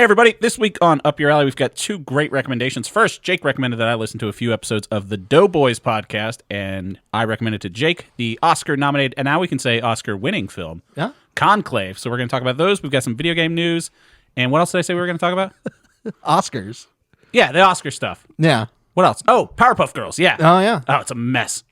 everybody. This week on Up Your Alley, we've got two great recommendations. First, Jake recommended that I listen to a few episodes of the Doughboys podcast, and I recommended to Jake the Oscar-nominated, and now we can say Oscar-winning film, Conclave. So we're going to talk about those. We've got some video game news. And what else did I say we were going to talk about? Oscars. Yeah, the Oscar stuff. Yeah. What else? Oh, Powerpuff Girls. Yeah. Oh, yeah. Oh, it's a mess.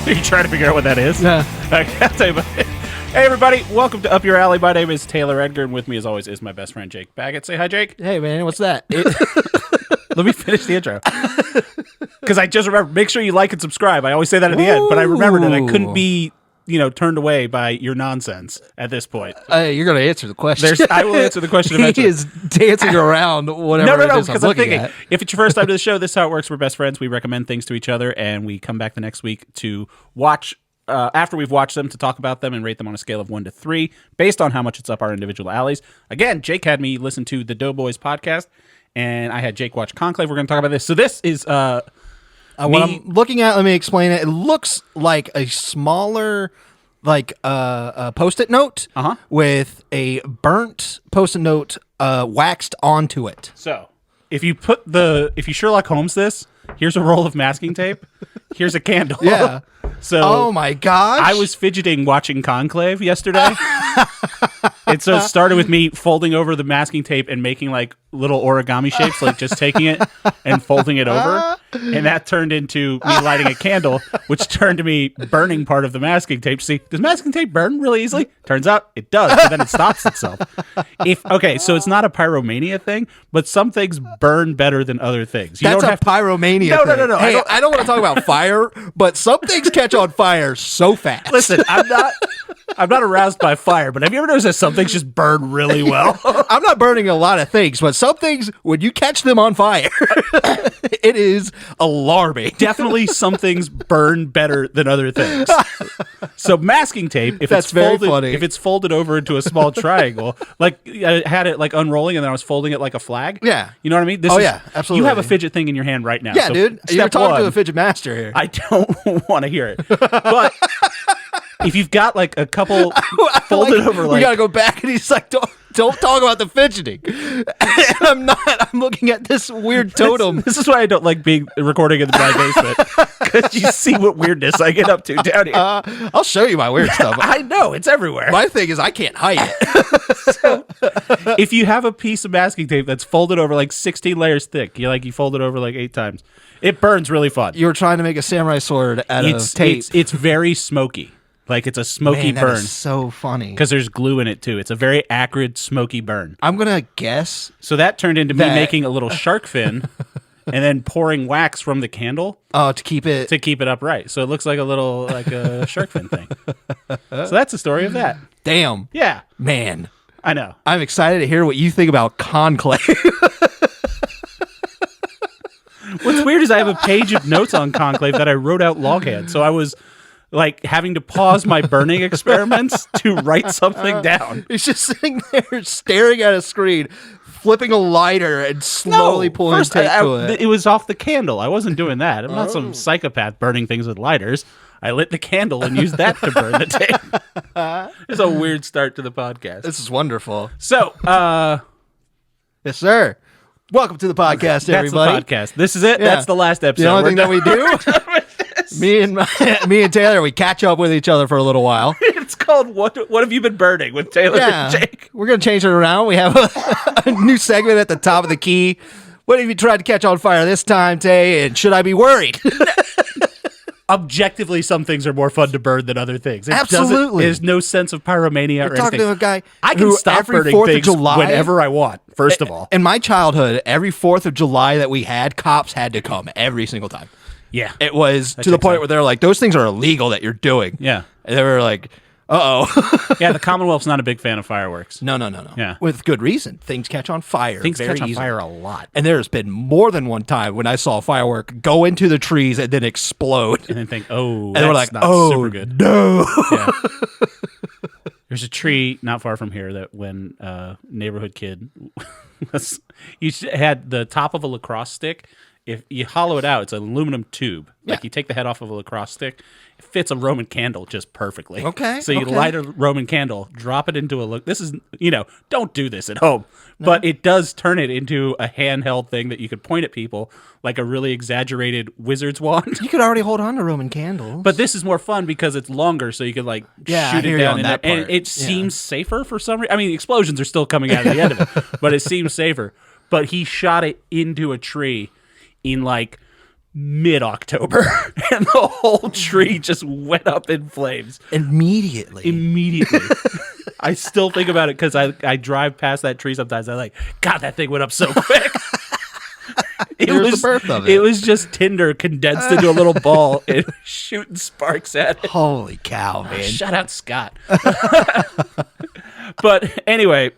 Are you trying to figure out what that is? Yeah. Okay, I'll tell you about it. Hey, everybody. Welcome to Up Your Alley. My name is Taylor Edgar, and with me, as always, is my best friend, Jake Baggett. Say hi, Jake. Hey, man, what's that? Let me finish the intro. Because I just remember, make sure you like and subscribe. I always say that at the end, but I remembered it. I couldn't be, turned away by your nonsense at this point. You're going to answer the question. I will answer the question eventually. He is dancing around whatever it is because I'm thinking, if it's your first time to the show, this is how it works. We're best friends. We recommend things to each other, and we come back the next week to watch, after we've watched them, to talk about them and rate them on a scale of 1 to 3, based on how much it's up our individual alleys. Again, Jake had me listen to the Doughboys podcast, and I had Jake watch Conclave. We're going to talk about this. So this is... what I'm looking at, let me explain it. It looks like a smaller, a Post-it note with a burnt Post-it note waxed onto it. So, if you Sherlock Holmes this, here's a roll of masking tape, here's a candle. Yeah. So, oh my gosh. I was fidgeting watching Conclave yesterday. And so it started with me folding over the masking tape and making like little origami shapes, like just taking it and folding it over. And that turned into me lighting a candle, which turned to me burning part of the masking tape. See, does masking tape burn really easily? Turns out it does, but then it stops itself. So it's not a pyromania thing, but some things burn better than other things. That's a pyromania thing. No. Hey, I don't want to talk about fire, but some things catch on fire so fast. Listen, I'm not aroused by fire, but have you ever noticed that some things just burn really well? I'm not burning a lot of things, but some things, when you catch them on fire, it is alarming. Definitely some things burn better than other things. So masking tape, if it's folded over into a small triangle, like I had it like unrolling and then I was folding it like a flag. Yeah. You know what I mean? Yeah, absolutely. You have a fidget thing in your hand right now. Yeah, so dude. You're talking to a fidget master here. I don't want to hear it. But if you've got like a couple folded over, we gotta go back, and he's like, "Don't talk about the fidgeting." And I'm not. I'm looking at this weird totem. This is why I don't like being recording in my basement, because you see what weirdness I get up to down here. I'll show you my weird stuff. I know it's everywhere. My thing is, I can't hide it. So, if you have a piece of masking tape that's folded over like 16 layers thick, you fold it over like 8 times, it burns really fun. You were trying to make a samurai sword out of tape. It's very smoky. Like it's a smoky burn. That is so funny. Because there's glue in it too. It's a very acrid, smoky burn. I'm going to guess. So that turned into me making a little shark fin and then pouring wax from the candle. Oh, to keep it upright. So it looks like a shark fin thing. So that's the story of that. Damn. Yeah. Man. I know. I'm excited to hear what you think about Conclave. What's weird is I have a page of notes on Conclave that I wrote out longhand. So I was like having to pause my burning experiments to write something down. He's just sitting there staring at a screen, flipping a lighter and slowly pulling tape to it. It was off the candle. I wasn't doing that. I'm not some psychopath burning things with lighters. I lit the candle and used that to burn the tape. It's a weird start to the podcast. This is wonderful. So, yes, sir. Welcome to the podcast, everybody. That's the podcast. This is it. Yeah. That's the last episode. The only thing that we do, me and Taylor, we catch up with each other for a little while. It's called What Have You Been Burning with Taylor and Jake. We're going to change it around. We have a new segment at the top of the key. What have you tried to catch on fire this time, Tay? And should I be worried? Objectively, some things are more fun to burn than other things. Absolutely. There's no sense of pyromania or anything. Talking to a guy I can stop burning things whenever I want, first of all. In my childhood, every 4th of July that we had, cops had to come every single time. Yeah. It was to the point where they're like, those things are illegal that you're doing. Yeah. And they were like, Yeah, the Commonwealth's not a big fan of fireworks. No. Yeah. With good reason. Things catch on fire. Things very catch on easily. fire a lot. And there's been more than one time when I saw a firework go into the trees and then explode. And then think, oh, and we're like, not oh, super good. No. Yeah. There's a tree not far from here that when neighborhood kid you had the top of a lacrosse stick. If you hollow it out, it's an aluminum tube. Like you take the head off of a lacrosse stick, it fits a Roman candle just perfectly. Okay. So you light a Roman candle, drop it into this is, don't do this at home. No. But it does turn it into a handheld thing that you could point at people like a really exaggerated wizard's wand. You could already hold on to Roman candles. But this is more fun because it's longer, so you could shoot it down in there. And it seems safer for some reason. I mean, explosions are still coming out of the end of it, but it seems safer. But he shot it into a tree in mid-October, and the whole tree just went up in flames. Immediately. I still think about it because I drive past that tree sometimes. I'm like, God, that thing went up so quick. Here's the birth of it. It was just tinder condensed into a little ball and shooting sparks at it. Holy cow, man. Shout out Scott. But anyway,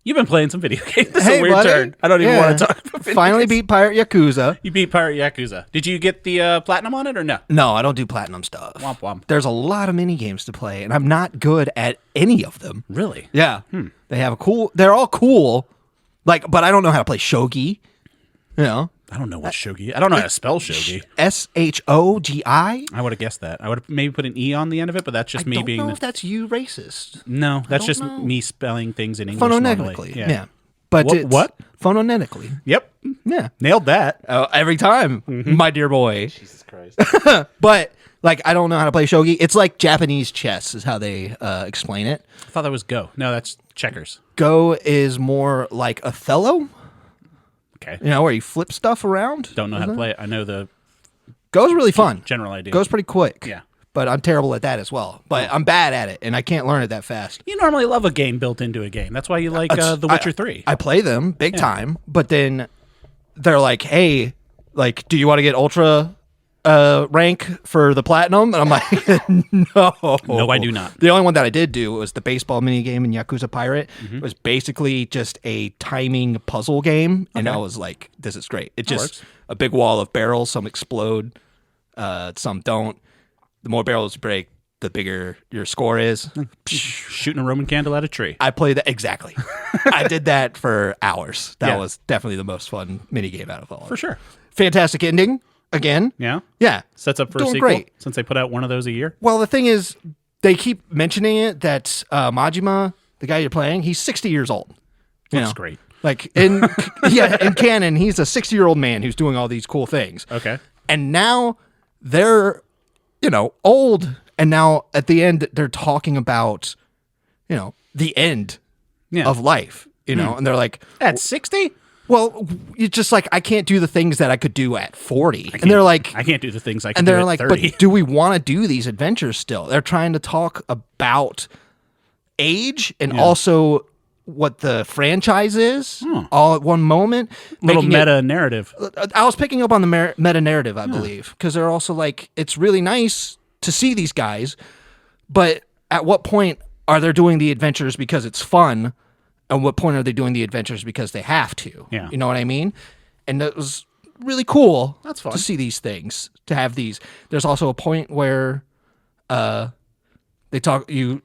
you've been playing some video games. This is a weird buddy. turn. I don't even want to talk about video Finally games. beat Pirate Yakuza. You beat Pirate Yakuza. Did you get the platinum on it or no? No, I don't do platinum stuff. Womp womp. There's a lot of mini games to play, and I'm not good at any of them. Really? Yeah. They have they're all cool, but I don't know how to play shogi. I don't know what shogi. I don't know how to spell shogi. SHOGI. I would have guessed that. I would have maybe put an E on the end of it, but that's just me being. I don't know if that's you racist. No, that's just me spelling things in English normally. Phonetically. Yeah. But what? Phonetically. Yep. Yeah. Nailed that. Every time, my dear boy. Jesus Christ. But I don't know how to play shogi. It's like Japanese chess is how they explain it. I thought that was Go. No, that's checkers. Go is more like Othello. Okay. Where you flip stuff around. Don't know how to play it. I know the Go's really fun. general idea. Go's pretty quick. Yeah. But I'm terrible at that as well. But I'm bad at it, and I can't learn it that fast. You normally love a game built into a game. That's why you like The Witcher 3. I play them big time, but then they're like, hey, do you want to get ultra rank for the platinum? And I'm like, no. No, I do not. The only one that I did do was the baseball mini game in Yakuza Pirate. It was basically just a timing puzzle game, and I was like, this is great. It just a big wall of barrels. Some explode, some don't. The more barrels you break, the bigger your score is. Shooting a Roman candle at a tree. I played that exactly. I did that for hours. That was definitely the most fun mini game out of all. For sure. Fantastic ending again. Yeah. Yeah. Sets up for Doing a sequel great. since they put out one of those a year. Well, the thing is, they keep mentioning it that Majima, the guy you're playing, he's 60 years old. That's great. In canon, he's a 60-year-old man who's doing all these cool things. Okay. And now they're, old. And now at the end, they're talking about, the end of life, and they're like, at 60? Well, it's just I can't do the things that I could do at 40. And they're like, I can't do the things I can and do they're at like, 30. but do we want to do these adventures still? They're trying to talk about age and also what the franchise is all at one moment. Little meta narrative. I was picking up on the meta narrative, I believe, because they're also like, it's really nice to see these guys, but at what point are they doing the adventures because it's fun? And what point are they doing the adventures because they have to? Yeah. You know what I mean? And it was really cool That's fun. to see these things, to have these. There's also a point where they talk, you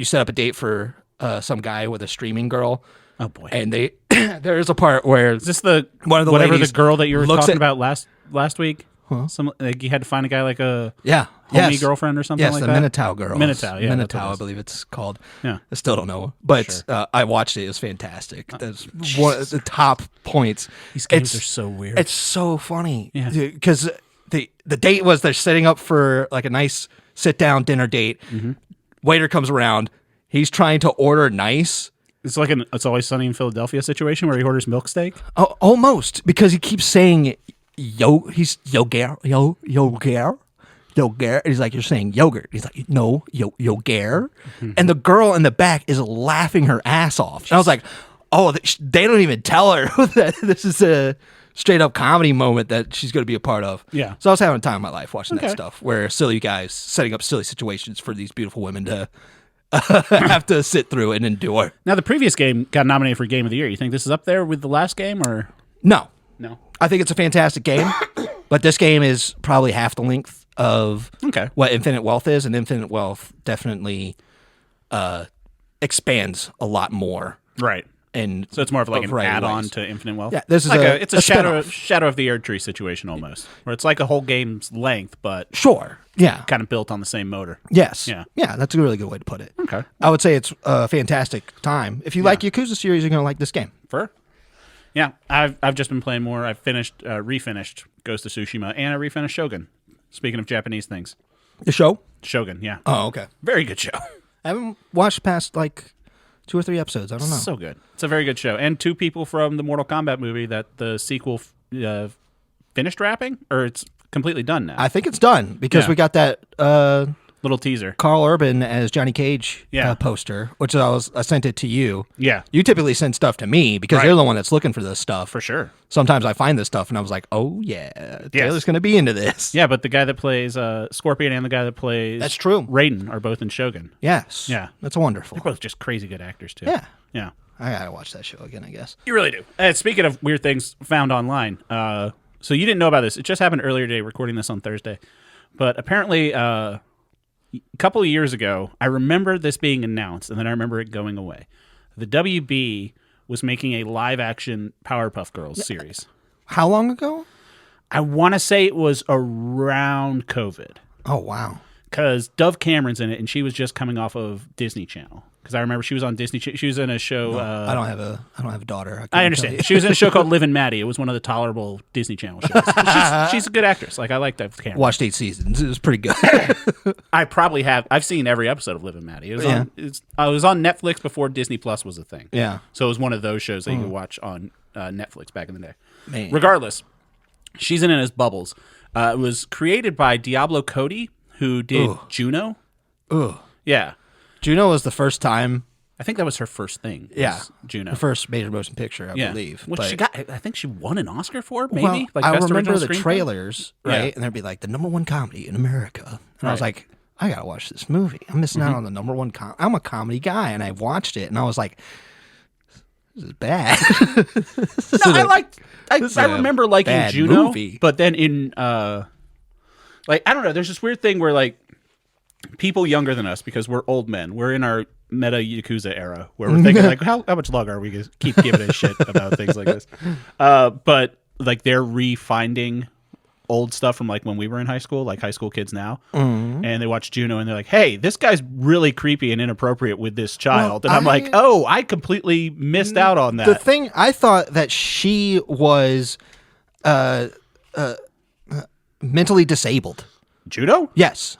set up a date for some guy with a streaming girl. Oh boy. And there's a part where is this the one of the whatever ladies the girl that you were looks talking at- about last week? Huh? Some you had to find a guy like a homie girlfriend or something like the that? Minotaur girl. Minotaur, yeah. that's what it Minotaur, I was. believe it's called. Yeah. I still don't know. But I watched it. It was fantastic. That's one of the top points. These games are so weird. It's so funny. Yeah. Because the date was they're setting up for a nice sit-down dinner date. Mm-hmm. Waiter comes around. He's trying to order nice. It's like an It's Always Sunny in Philadelphia situation where he orders milk steak. Oh, almost, because he keeps saying he's yogurt. And he's like, you're saying yogurt. He's like, no, yogurt. Mm-hmm. And the girl in the back is laughing her ass off. And I was like, oh, they don't even tell her that this is a straight up comedy moment that she's going to be a part of. Yeah. So I was having a time of my life watching that stuff where silly guys setting up silly situations for these beautiful women to have to sit through and endure. Now, the previous game got nominated for Game of the Year. You think this is up there with the last game, or no? I think it's a fantastic game, but this game is probably half the length of what Infinite Wealth is, and Infinite Wealth definitely expands a lot more. Right. And so it's more of like an add-on to Infinite Wealth. Yeah, this is like it's a Shadow of the Erdtree situation almost, where it's like a whole game's length, but kind of built on the same motor. Yes, yeah, that's a really good way to put it. Okay, I would say it's a fantastic time. If you like Yakuza series, you're gonna like this game. Yeah, I've just been playing more. I've refinished Ghost of Tsushima, and I refinished Shogun. Speaking of Japanese things, the show Shogun, yeah. Oh, okay, very good show. I haven't watched past like 2 or 3 episodes. I don't know. So good. It's a very good show. And 2 people from the Mortal Kombat movie that the sequel finished wrapping, or it's completely done now. I think it's done because we got that little teaser. Carl Urban as Johnny Cage poster, which I sent it to you. Yeah. You typically send stuff to me because you're the one that's looking for this stuff. For sure. Sometimes I find this stuff and I was like, oh yeah, Taylor's going to be into this. Yeah, but the guy that plays Scorpion and the guy that plays that's true. Raiden are both in Shogun. Yes. Yeah. That's wonderful. They're both just crazy good actors too. Yeah. Yeah. I got to watch that show again, I guess. You really do. Speaking of weird things found online, so you didn't know about this. It just happened earlier today, recording this on Thursday. But apparently a couple of years ago, I remember this being announced, and then I remember it going away. The WB was making a live-action Powerpuff Girls series. How long ago? I want to say it was around COVID. Oh, wow. Because Dove Cameron's in it, and she was just coming off of Disney Channel. Because I remember she was on Disney. She was in a show. No, I don't have a daughter. I understand. She was in a show called Liv and Maddie. It was one of the tolerable Disney Channel shows. She's a good actress. Like I like Dove Cameron. Watched 8 seasons. It was pretty good. I probably have. I've seen every episode of Liv and Maddie. It was on. It was on Netflix before Disney Plus was a thing. Yeah. So it was one of those shows that you could watch on Netflix back in the day. Man. Regardless, she's in it as Bubbles. It was created by Diablo Cody, who did Juno. Yeah. Juno was the first time. I think that was her first thing. Yeah, Juno, the first major motion picture, I believe. Which she got. I think she won an Oscar for. Maybe. Well, like I best remember original the screenplay? trailers, right? And there'd be like the #1 comedy in America, and I was like, I gotta watch this movie. I'm missing out on the #1. I'm a comedy guy, and I watched it, and I was like, this is bad. I remember liking Juno, movie. But then in like I don't know. There's this weird thing where like people younger than us, because we're old men, we're in our meta Yakuza era where we're thinking like how much longer are we gonna keep giving a shit about things like this, but like they're refinding old stuff from like when we were in high school, like high school kids now, and they watch Juno and they're like, hey, this guy's really creepy and inappropriate with this child. And I'm like, oh, I completely missed out on that. The thing, I thought that she was mentally disabled. Juno? Yes.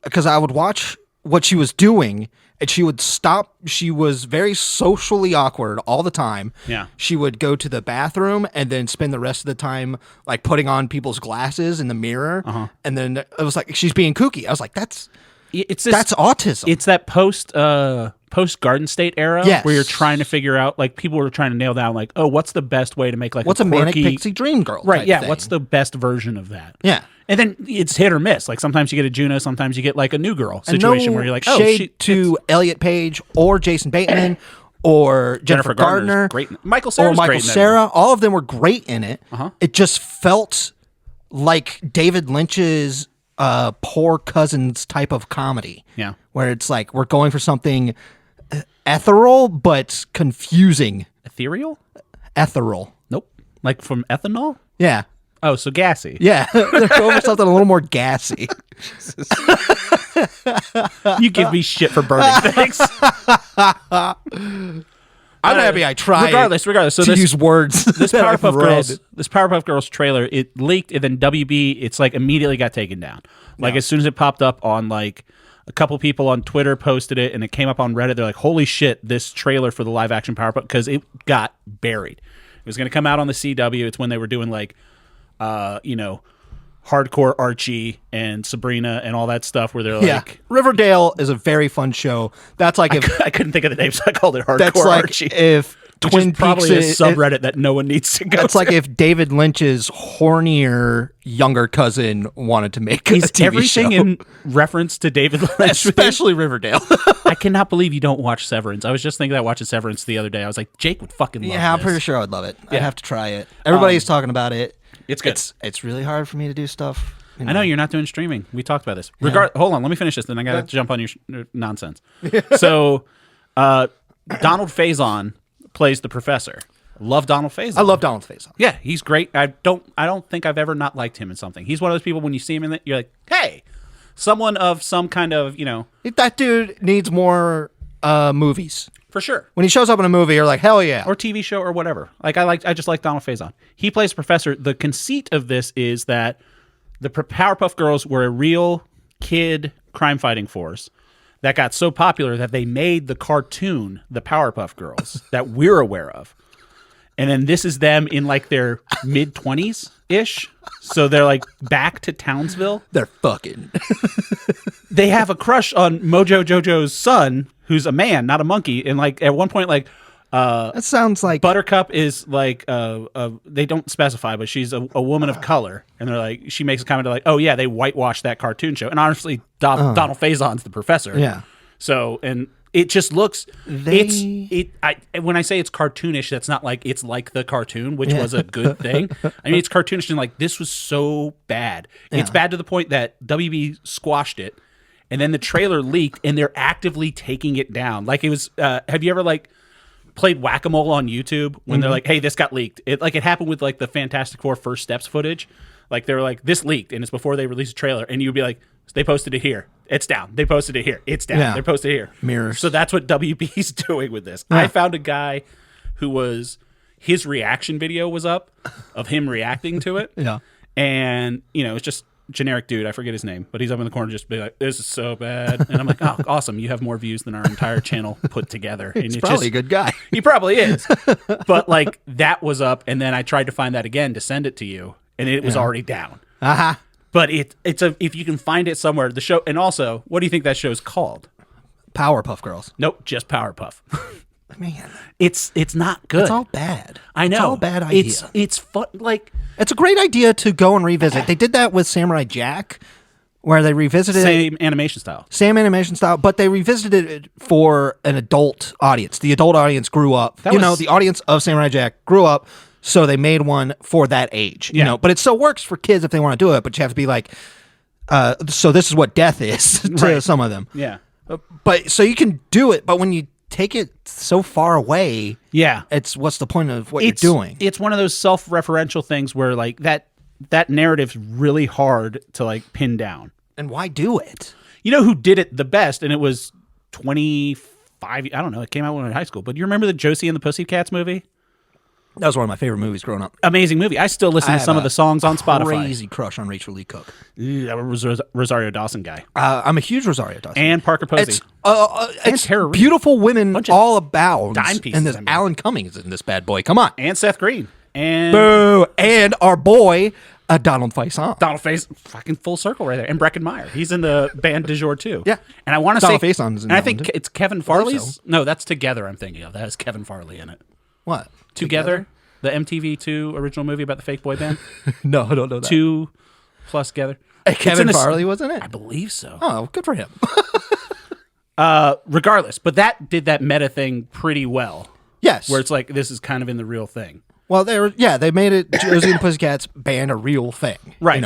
Because I would watch what she was doing, and she would stop. She was very socially awkward all the time. Yeah. She would go to the bathroom and then spend the rest of the time like putting on people's glasses in the mirror. And then it was like she's being kooky. I was like, that's autism. It's that post Garden State era where you're trying to figure out, like, people were trying to nail down, like, oh, what's the best way to make like what's a manic pixie dream girl, right? Type thing. What's the best version of that? Yeah. And then it's hit or miss. Like sometimes you get a Juno, sometimes you get like a New Girl situation where you're like, oh, shade to Elliot Page or Jason Bateman or Jennifer Gardner, great. Michael Cera's or Michael great in Cera. All of them were great in it. It just felt like David Lynch's poor cousins type of comedy. Yeah, where it's like we're going for something ethereal but confusing. Ethereal? Ethereal. Nope. Like from ethanol? Yeah. Oh, so gassy. Yeah, they're going for something a little more gassy. You give me shit for burning things. I'm happy I tried. Regardless. So to use words. This Powerpuff Girls trailer, it leaked, and then WB, it's like immediately got taken down. Like as soon as it popped up on like a couple people on Twitter posted it, and it came up on Reddit. They're like, "Holy shit! This trailer for the live action Powerpuff," because it got buried. It was going to come out on the CW. It's when they were doing like, hardcore Archie and Sabrina and all that stuff, where they're like, Riverdale is a very fun show. That's like I couldn't think of the name, so I called it hardcore that's like Archie. If Twin Peaks probably a subreddit that no one needs to go. It's like if David Lynch's hornier younger cousin wanted to make a TV everything show. in reference to David Lynch, Especially Riverdale. I cannot believe you don't watch Severance. I was just thinking about watching Severance the other day. I was like, Jake would fucking love Yeah, I'm this. pretty sure I would love it. I'd have to try it. Everybody's talking about it. It's good. It's really hard for me to do stuff. I know you're not doing streaming. We talked about this. Hold on, let me finish this. Then I got to jump on your nonsense. So, Donald Faison plays the professor. Love Donald Faison. I love Donald Faison. Yeah, he's great. I don't think I've ever not liked him in something. He's one of those people when you see him in it, you're like, hey, someone of some kind of, That dude needs more movies. For sure. When he shows up in a movie, you're like, hell yeah. Or TV show or whatever. I just like Donald Faison. He plays professor. The conceit of this is that the Powerpuff Girls were a real kid crime fighting force that got so popular that they made the cartoon, the Powerpuff Girls, that we're aware of. And then this is them in like their mid-20s-ish. So they're like back to Townsville. They're fucking. They have a crush on Mojo Jojo's son, who's a man, not a monkey. And like at one point, like that sounds like Buttercup is like they don't specify, but she's a woman of color, and they're like she makes a comment like, "Oh yeah, they whitewashed that cartoon show." And honestly, Donald Faison's the professor. Yeah. So and it just looks when I say it's cartoonish, that's not like it's like the cartoon, which was a good thing. I mean, it's cartoonish and like this was so bad. Yeah. It's bad to the point that WB squashed it, and then the trailer leaked, and they're actively taking it down. Like it was. Have you ever like played whack-a-mole on YouTube when they're like, hey, this got leaked? It happened with like the Fantastic Four First Steps footage. Like they were like, this leaked, and it's before they released a trailer, and you'd be like, they posted it here, it's down. They posted it here, it's down. They posted it here. Mirrors. So that's what WB's doing with this. Yeah. I found a guy who his reaction video was up of him reacting to it. Yeah. And it's just generic dude. I forget his name, but he's up in the corner just be like, this is so bad. And I'm like, oh, awesome. You have more views than our entire channel put together. And he's probably a good guy. He probably is. But like that was up, and then I tried to find that again to send it to you, and it was already down. Uh-huh. But if you can find it somewhere, the show, and also, what do you think that show's called? Powerpuff Girls. Nope, just Powerpuff. Man, it's not good. It's all bad. I know. It's all a bad idea. It's fun. Like it's a great idea to go and revisit. They did that with Samurai Jack, where they revisited same animation style, but they revisited it for an adult audience. The adult audience grew up. The audience of Samurai Jack grew up, so they made one for that age. Yeah. But it still works for kids if they want to do it. But you have to be like, so this is what death is to some of them. Yeah. But so you can do it, but when you take it so far away, it's what's the point of what you're doing? It's one of those self-referential things where like that narrative's really hard to like pin down. And why do it? You know who did it the best, and it was 25. I don't know. It came out when we were in high school. But you remember the Josie and the Pussycats movie? That was one of my favorite movies growing up. Amazing movie. I still listen to some of the songs on Spotify. Crazy crush on Rachel Lee Cook. I was Rosario Dawson guy. I'm a huge Rosario Dawson. And Parker Posey. It's beautiful women all about. Dime pieces. And there's Alan Cummings in this bad boy. Come on. And Seth Green. And boo. And our boy, Donald Faison. Donald Faison. Fucking full circle right there. And Breckin Meyer. He's in the band du jour too. Yeah. And I want to say. Donald Faison's in and I that think one, too. it's Kevin Farley's. No, that's Together I'm thinking of. That has Kevin Farley in it. What? Together? The MTV2 original movie about the fake boy band? No, I don't know that. 2 plus together. Kevin Farley was in it? I believe so. Oh, good for him. Regardless, but that did that meta thing pretty well. Yes. Where it's like, this is kind of in the real thing. Well, they made it, Josie and the Pussycats band a real thing. Right.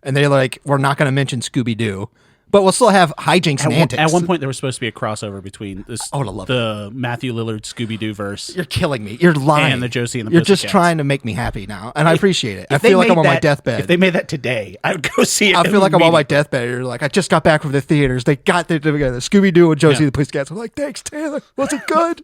And they're like, we're not going to mention Scooby-Doo, but we'll still have hijinks and antics. At one point, there was supposed to be a crossover between this, I would have loved the Matthew Lillard Scooby-Doo verse. You're killing me. You're lying. And the Josie and the You're Pussycats. just trying to make me happy now, and I appreciate it. I feel like I'm on my deathbed. If they made that today, I would go see it. I feel like I'm on my deathbed. You're like, I just got back from the theaters. They got there together. Scooby-Doo and Josie and the Pussycats. I'm like, thanks, Taylor. Was it good?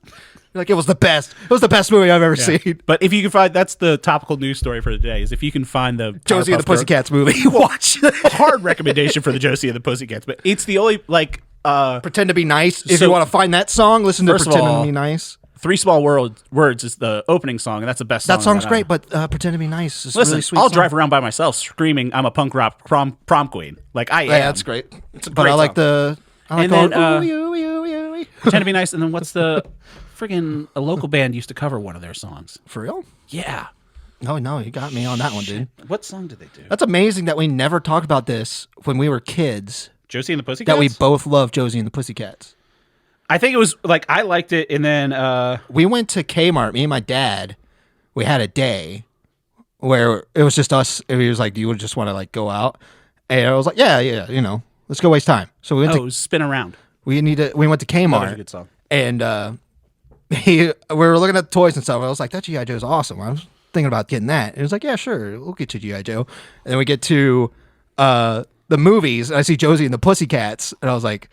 You're like, it was the best. It was the best movie I've ever seen. But if you can find, that's the topical news story for the day, is if you can find the Josie and the Pussycats movie, watch it. Hard recommendation for the Josie and the Pussycats, but it's the only, like... Pretend to Be Nice. If you want to find that song, listen to Pretend to Be Nice. 3 Small Words is the opening song, and that's the best song. That song's great, but Pretend to Be Nice is really sweet. I'll drive around by myself screaming, I'm a punk rock prom queen. Like, I am. Yeah, that's great. It's a but great I like song. the... I like and going, then, Pretend to Be Nice, and then what's the friggin' a local band used to cover one of their songs. For real? Yeah. Oh, no, you got me on that one, dude. What song did they do? That's amazing that we never talked about this when we were kids. Josie and the Pussycats? That we both loved Josie and the Pussycats. I think it was, like, I liked it, and then... we went to Kmart, me and my dad. We had a day where it was just us. And he was like, do you just want to, like, go out? And I was like, yeah, you know, let's go waste time. So we went to... Spin Around. We went to Kmart. That was a good song. And we were looking at the toys and stuff. I was like, that G.I. Joe's awesome. I was thinking about getting that. And he was like, yeah, sure. We'll get you G.I. Joe. And then we get to the movies. And I see Josie and the Pussycats. And I was like,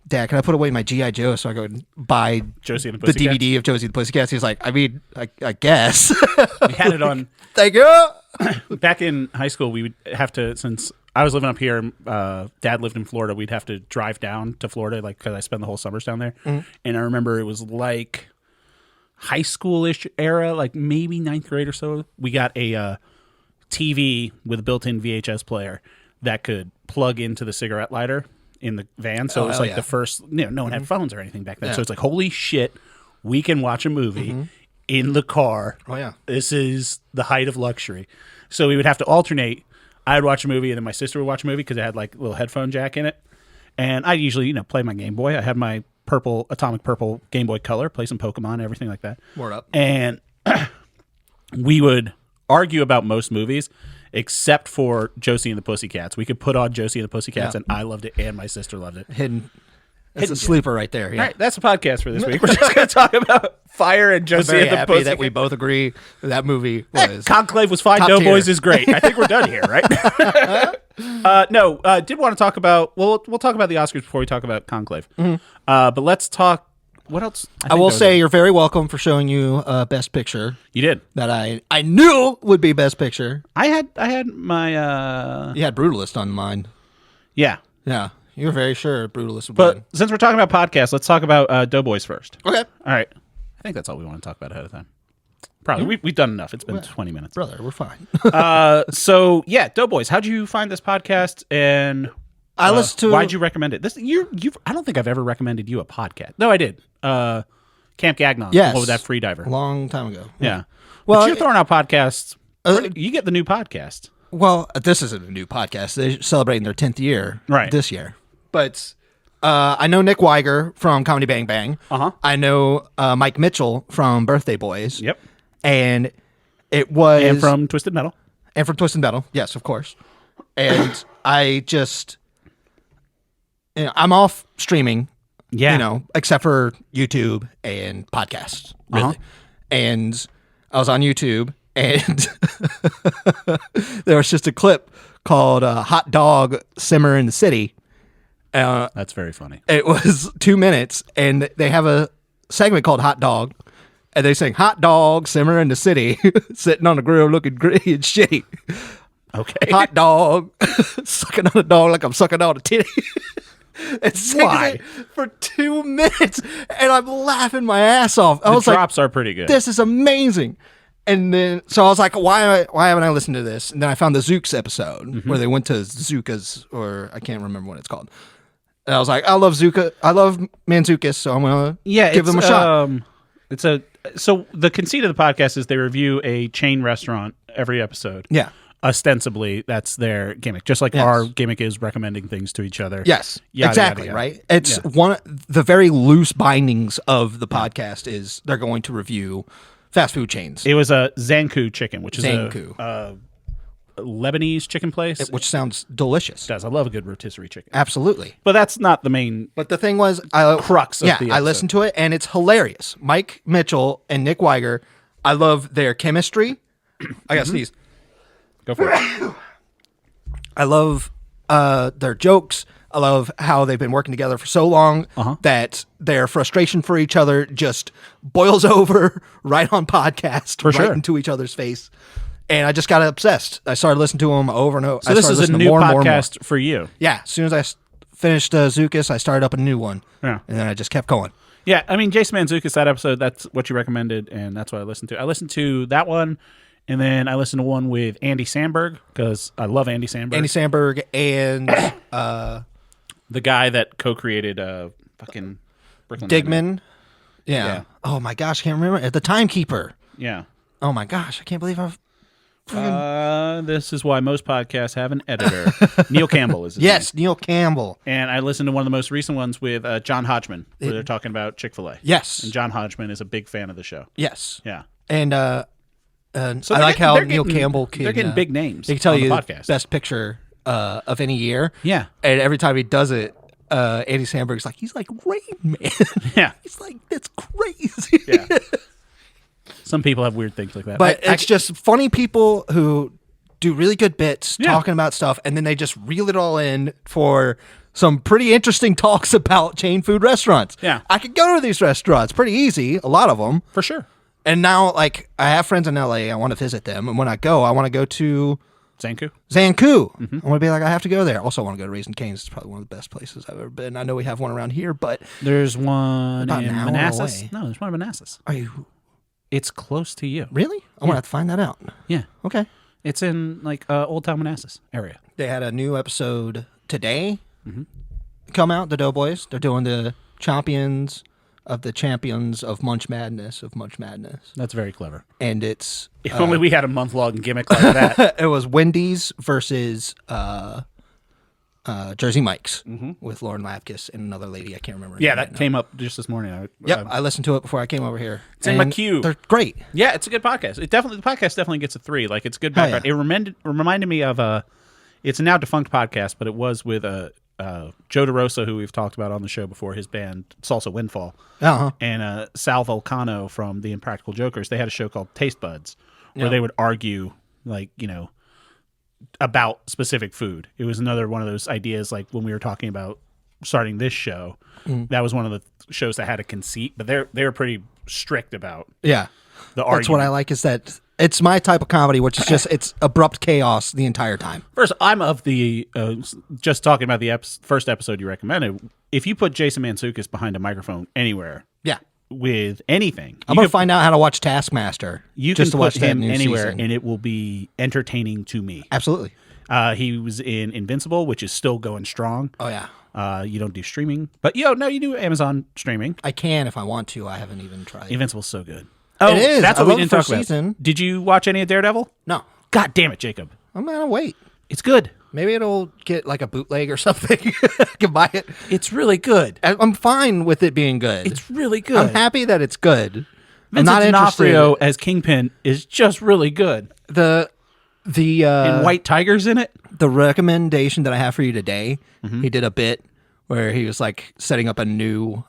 Dad, can I put away my G.I. Joe so I go buy Josie and the the Pussycats? DVD of Josie and the Pussycats? He's like, I mean, I guess. We had it on... Thank you. Back in high school, we would have to, since I was living up here, Dad lived in Florida, we'd have to drive down to Florida, like, because I spent the whole summers down there. Mm-hmm. And I remember it was like high school-ish era, like maybe ninth grade or so. We got a TV with a built-in VHS player that could plug into the cigarette lighter in the van. So it was like the first, no one had phones or anything back then. Yeah. So it's like, holy shit, we can watch a movie in the car. Oh, yeah. This is the height of luxury. So we would have to alternate. I'd watch a movie, and then my sister would watch a movie because it had like a little headphone jack in it. And I'd usually, play my Game Boy. I had my atomic purple Game Boy Color, play some Pokemon, everything like that. Word up. And we would argue about most movies, except for Josie and the Pussycats. We could put on Josie and the Pussycats, and I loved it, and my sister loved it. It's a sleeper right there. Yeah. All right, that's a podcast for this week. We're just going to talk about Fire and Josie and the Pussycats. That we both agree that movie was... Conclave was fine. Doughboys is great. I think we're done here, right? Did want to talk about... We'll talk about the Oscars before we talk about Conclave. Mm-hmm. But let's talk... What else? I will say you're very welcome for showing you Best Picture. You did. That I knew would be Best Picture. I had my... You had Brutalist on mine. Yeah. Yeah. You were very sure Brutalist would win. But since we're talking about podcasts, let's talk about Doughboys first. Okay. All right. I think that's all we want to talk about ahead of time. Probably. We've done enough. It's been 20 minutes. Brother, we're fine. So, yeah, Doughboys. How'd you find this podcast, and I listened to... why'd you recommend it? I don't think I've ever recommended you a podcast. No, I did. Camp Gagnon. Yes. With that free diver. A long time ago. Yeah. Well, but you're throwing out podcasts. You get the new podcast. Well, this isn't a new podcast. They're celebrating their 10th year this year. But I know Nick Wiger from Comedy Bang Bang. Uh-huh. I know Mike Mitchell from Birthday Boys. Yep. And it was... And from Twisted Metal. And from Twisted Metal. Yes, of course. And I just... I'm off streaming. Yeah. Except for YouTube and podcasts. Really. Uh-huh. And I was on YouTube, and there was just a clip called Hot Dog Simmer in the City. That's very funny. It was 2 minutes, and they have a segment called Hot Dog, and they sing Hot Dog Simmer in the City, sitting on the grill looking gritty and shitty. Okay. Hot dog, sucking on a dog like I'm sucking on a titty. And sings it for 2 minutes, and I'm laughing my ass off. The drops are pretty good. This is amazing. And then, so I was like, why haven't I listened to this? And then I found the Zooks episode where they went to Zuka's, or I can't remember what it's called. And I was like, I love Zuka. I love Manzukis, so I'm going to give them a shot. So the conceit of the podcast is they review a chain restaurant every episode. Yeah. Ostensibly, that's their gimmick. Just like our gimmick is recommending things to each other. Yes, yada, exactly, yada, yada. right? It's the very loose bindings of the podcast is they're going to review fast food chains. It was a Zanku chicken, which is a Lebanese chicken place. Which sounds delicious. It does. I love a good rotisserie chicken. Absolutely. But that's not the main But the thing was, crux of the episode. I listened to it, and it's hilarious. Mike Mitchell and Nick Wiger, I love their chemistry. I got to sneeze. Go for it. I love their jokes. I love how they've been working together for so long that their frustration for each other just boils over right on podcast, into each other's face. And I just got obsessed. I started listening to them over and over. So this is a new podcast for you? Yeah. As soon as I finished Zukas, I started up a new one. Yeah. And then I just kept going. Yeah. I mean, Jason Mantzoukas, that episode, that's what you recommended, and that's what I listened to. I listened to that one. And then I listened to one with Andy Samberg because I love Andy Samberg. Andy Samberg and the guy that co-created fucking Brooklyn Digman. Yeah. Oh my gosh, I can't remember. The Timekeeper. Yeah. Oh my gosh, I can't believe I've. This is why most podcasts have an editor. Neil Campbell is his Yes, name. Neil Campbell. And I listened to one of the most recent ones with John Hodgman, where they're talking about Chick-fil-A. Yes. And John Hodgman is a big fan of the show. Yes. Yeah. And So I like how Neil Campbell can... They're getting big names. He can tell on you the the podcast. best picture of any year. Yeah. And every time he does it, Andy Samberg's like, he's like Rain Man. Yeah. He's like, that's crazy. Yeah. Some people have weird things like that. But it's just funny people who do really good bits talking about stuff, and then they just reel it all in for some pretty interesting talks about chain food restaurants. Yeah. I could go to these restaurants pretty easy, a lot of them. For sure. And now, like, I have friends in LA. I want to visit them. And when I go, I want to go to Zanku. I want to be like, I have to go there. Also, I want to go to Raising Cane's. It's probably one of the best places I've ever been. I know we have one around here, but There's one About in an hour Manassas. away. No, there's one in Manassas. are you It's close to you. really? I'm going to have to find that out. Yeah. Okay. It's in like Old Town Manassas area. They had a new episode today come out, the Doughboys. They're doing the champions of Munch Madness, That's very clever. And it's... If only we had a month-long gimmick like that. it was Wendy's versus Jersey Mike's with Lauren Lapkus and another lady. I can't remember. her Yeah, name that right came up just this morning. Yep, I listened to it before I came over here. It's in my queue. They're great. Yeah, it's a good podcast. The podcast definitely gets a 3. Like, it's good background. yeah. It reminded me of it's a now defunct podcast, but it was with Joe DeRosa, who we've talked about on the show before, his band Salsa Windfall, and Sal Vulcano from the Impractical Jokers. They had a show called Taste Buds, where they would argue, like, about specific food. It was another one of those ideas, like when we were talking about starting this show, that was one of the shows that had a conceit, but they were pretty strict about the argument. That's what I like, is that it's my type of comedy, which is just it's abrupt chaos the entire time. First, I'm of the just talking about the first episode you recommended. If you put Jason Mantzoukas behind a microphone anywhere, with anything, I'm going to find out how to watch Taskmaster. You just can to watch put that him new anywhere, season. and it will be entertaining to me. Absolutely. He was in Invincible, which is still going strong. Oh yeah. You don't do streaming, but you do Amazon streaming. I can if I want to. I haven't even tried. Invincible's so good. It is. That's I what we love didn't the talk first about. season. Did you watch any of Daredevil? No. God damn it, Jacob! I'm gonna wait. It's good. Maybe it'll get like a bootleg or something. I can buy it. It's really good. I'm fine with it being good. It's really good. I'm happy that it's good. Vincent I'm not D'Onofrio as Kingpin is just really good. The and White Tiger's in it. The recommendation that I have for you today, he did a bit where he was like setting up a new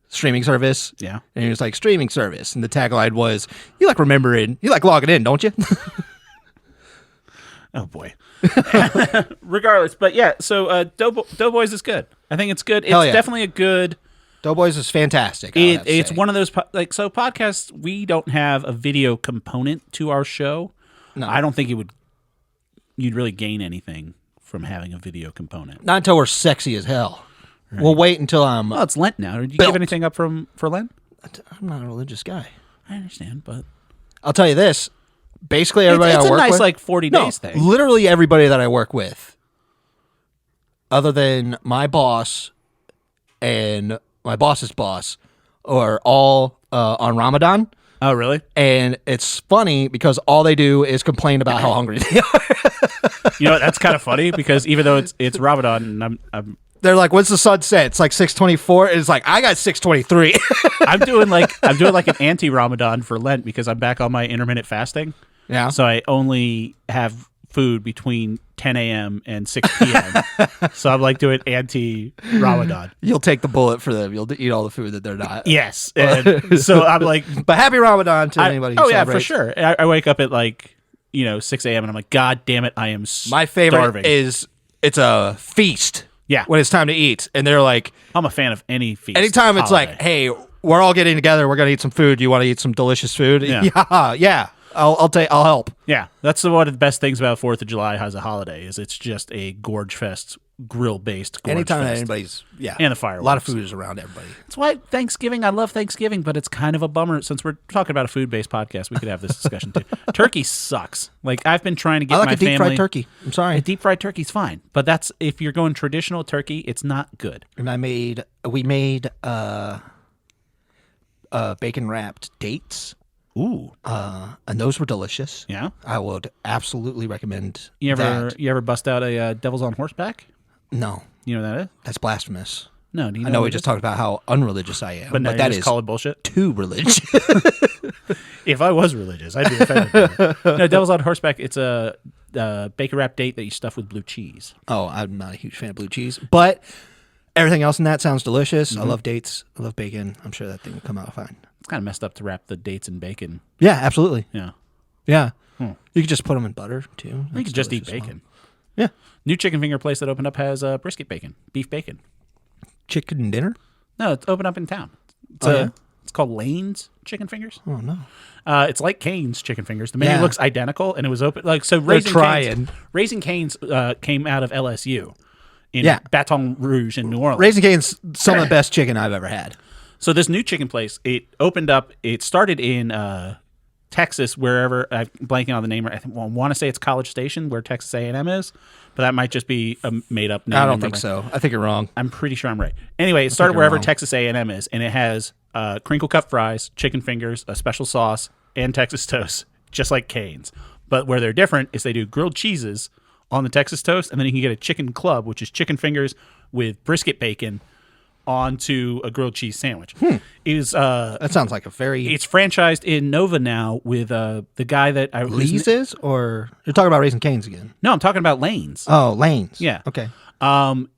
streaming service. Yeah. And he was like, streaming service. And the tagline was, you like logging in, don't you? Oh, boy. Regardless. But yeah, so Doughboys is good. I think it's good. It's definitely a good... Doughboys is fantastic. It's one of those... So podcasts, we don't have a video component to our show. No. I don't think you'd really gain anything from having a video component. Not until we're sexy as hell. Right. We'll wait until I'm... Well, it's Lent now. Did you give anything up for Lent? I'm not a religious guy. I understand, but... I'll tell you this. Basically, everybody I work with... It's a nice, like, 40 days thing. Literally everybody that I work with, other than my boss and my boss's boss, are all on Ramadan. Oh, really? And it's funny because all they do is complain about how hungry they are. You know what? That's kind of funny because even though it's Ramadan, and I'm they're like, "When's the sun set?" It's like 6:24. It's like I got 6:23. I'm doing like an anti-Ramadan for Lent because I'm back on my intermittent fasting. Yeah. So I only have food between 10 a.m. and 6 p.m. So I'm like doing anti-Ramadan. You'll take the bullet for them. You'll eat all the food that they're not. Yes. And so I'm like, but happy Ramadan to anybody who yeah, celebrates. for sure. I wake up at 6 a.m. and I'm like, God damn it, I am My favorite starving. is it's a feast. Yeah. When it's time to eat. And they're like... I'm a fan of any feast. Anytime it's holiday. like, hey, we're all getting together. We're going to eat some food. You want to eat some delicious food? Yeah. Yeah. I'll help. Yeah. That's one of the best things about 4th of July as a holiday is it's just a gorge fest, grill-based gorge Anytime fest. anybody's... Yeah. And the fireworks. A lot of food is around everybody. That's why Thanksgiving, I love Thanksgiving, but it's kind of a bummer. Since we're talking about a food-based podcast, we could have this discussion too. Turkey sucks. Like, I've been trying to get I like my a deep family... fried turkey. I'm sorry. A deep fried turkey's fine. But that's... If you're going traditional turkey, it's not good. And we made bacon wrapped dates. Ooh. And those were delicious. Yeah. I would absolutely recommend You ever that. you ever bust out a Devil's on Horseback? No. You know what that is? That's blasphemous. No, do you know? I know what we it just is? talked about how unreligious I am, But, that is call it bullshit. too religious. If I was religious, I'd be offended by it. No, Devil's on Horseback, it's a bacon wrap date that you stuff with blue cheese. Oh, I'm not a huge fan of blue cheese, but everything else in that sounds delicious. I love dates. I love bacon. I'm sure that thing will come out fine. It's kind of messed up to wrap the dates in bacon. Yeah, absolutely. Yeah. Yeah. You could just put them in butter, too. You That's could just eat delicious. bacon. Yeah. New chicken finger place that opened up has brisket bacon, beef bacon. Chicken dinner? No, it's opened up in town. It's called Lane's Chicken Fingers. Oh, no. It's like Cane's Chicken Fingers. The menu looks identical, and it was open. trying. Raising Cane's came out of LSU in Baton Rouge in New Orleans. Raising Cane's some of the best chicken I've ever had. So this new chicken place, it opened up. It started in Texas, wherever. I'm blanking on the name. I want to say it's College Station, where Texas A&M is, but that might just be a made-up name. I don't think so. I think you're wrong. I'm pretty sure I'm right. Anyway, it started wherever Texas A&M is, and it has crinkle cut fries, chicken fingers, a special sauce, and Texas toast, just like Cane's. But where they're different is they do grilled cheeses on the Texas toast, and then you can get a chicken club, which is chicken fingers with brisket bacon onto a grilled cheese sandwich. That sounds like a very... It's franchised in Nova now with the guy that I... Lee's is? Or you're talking about Raising Cane's again? No, I'm talking about Lane's. Oh, Lane's. Yeah. Okay.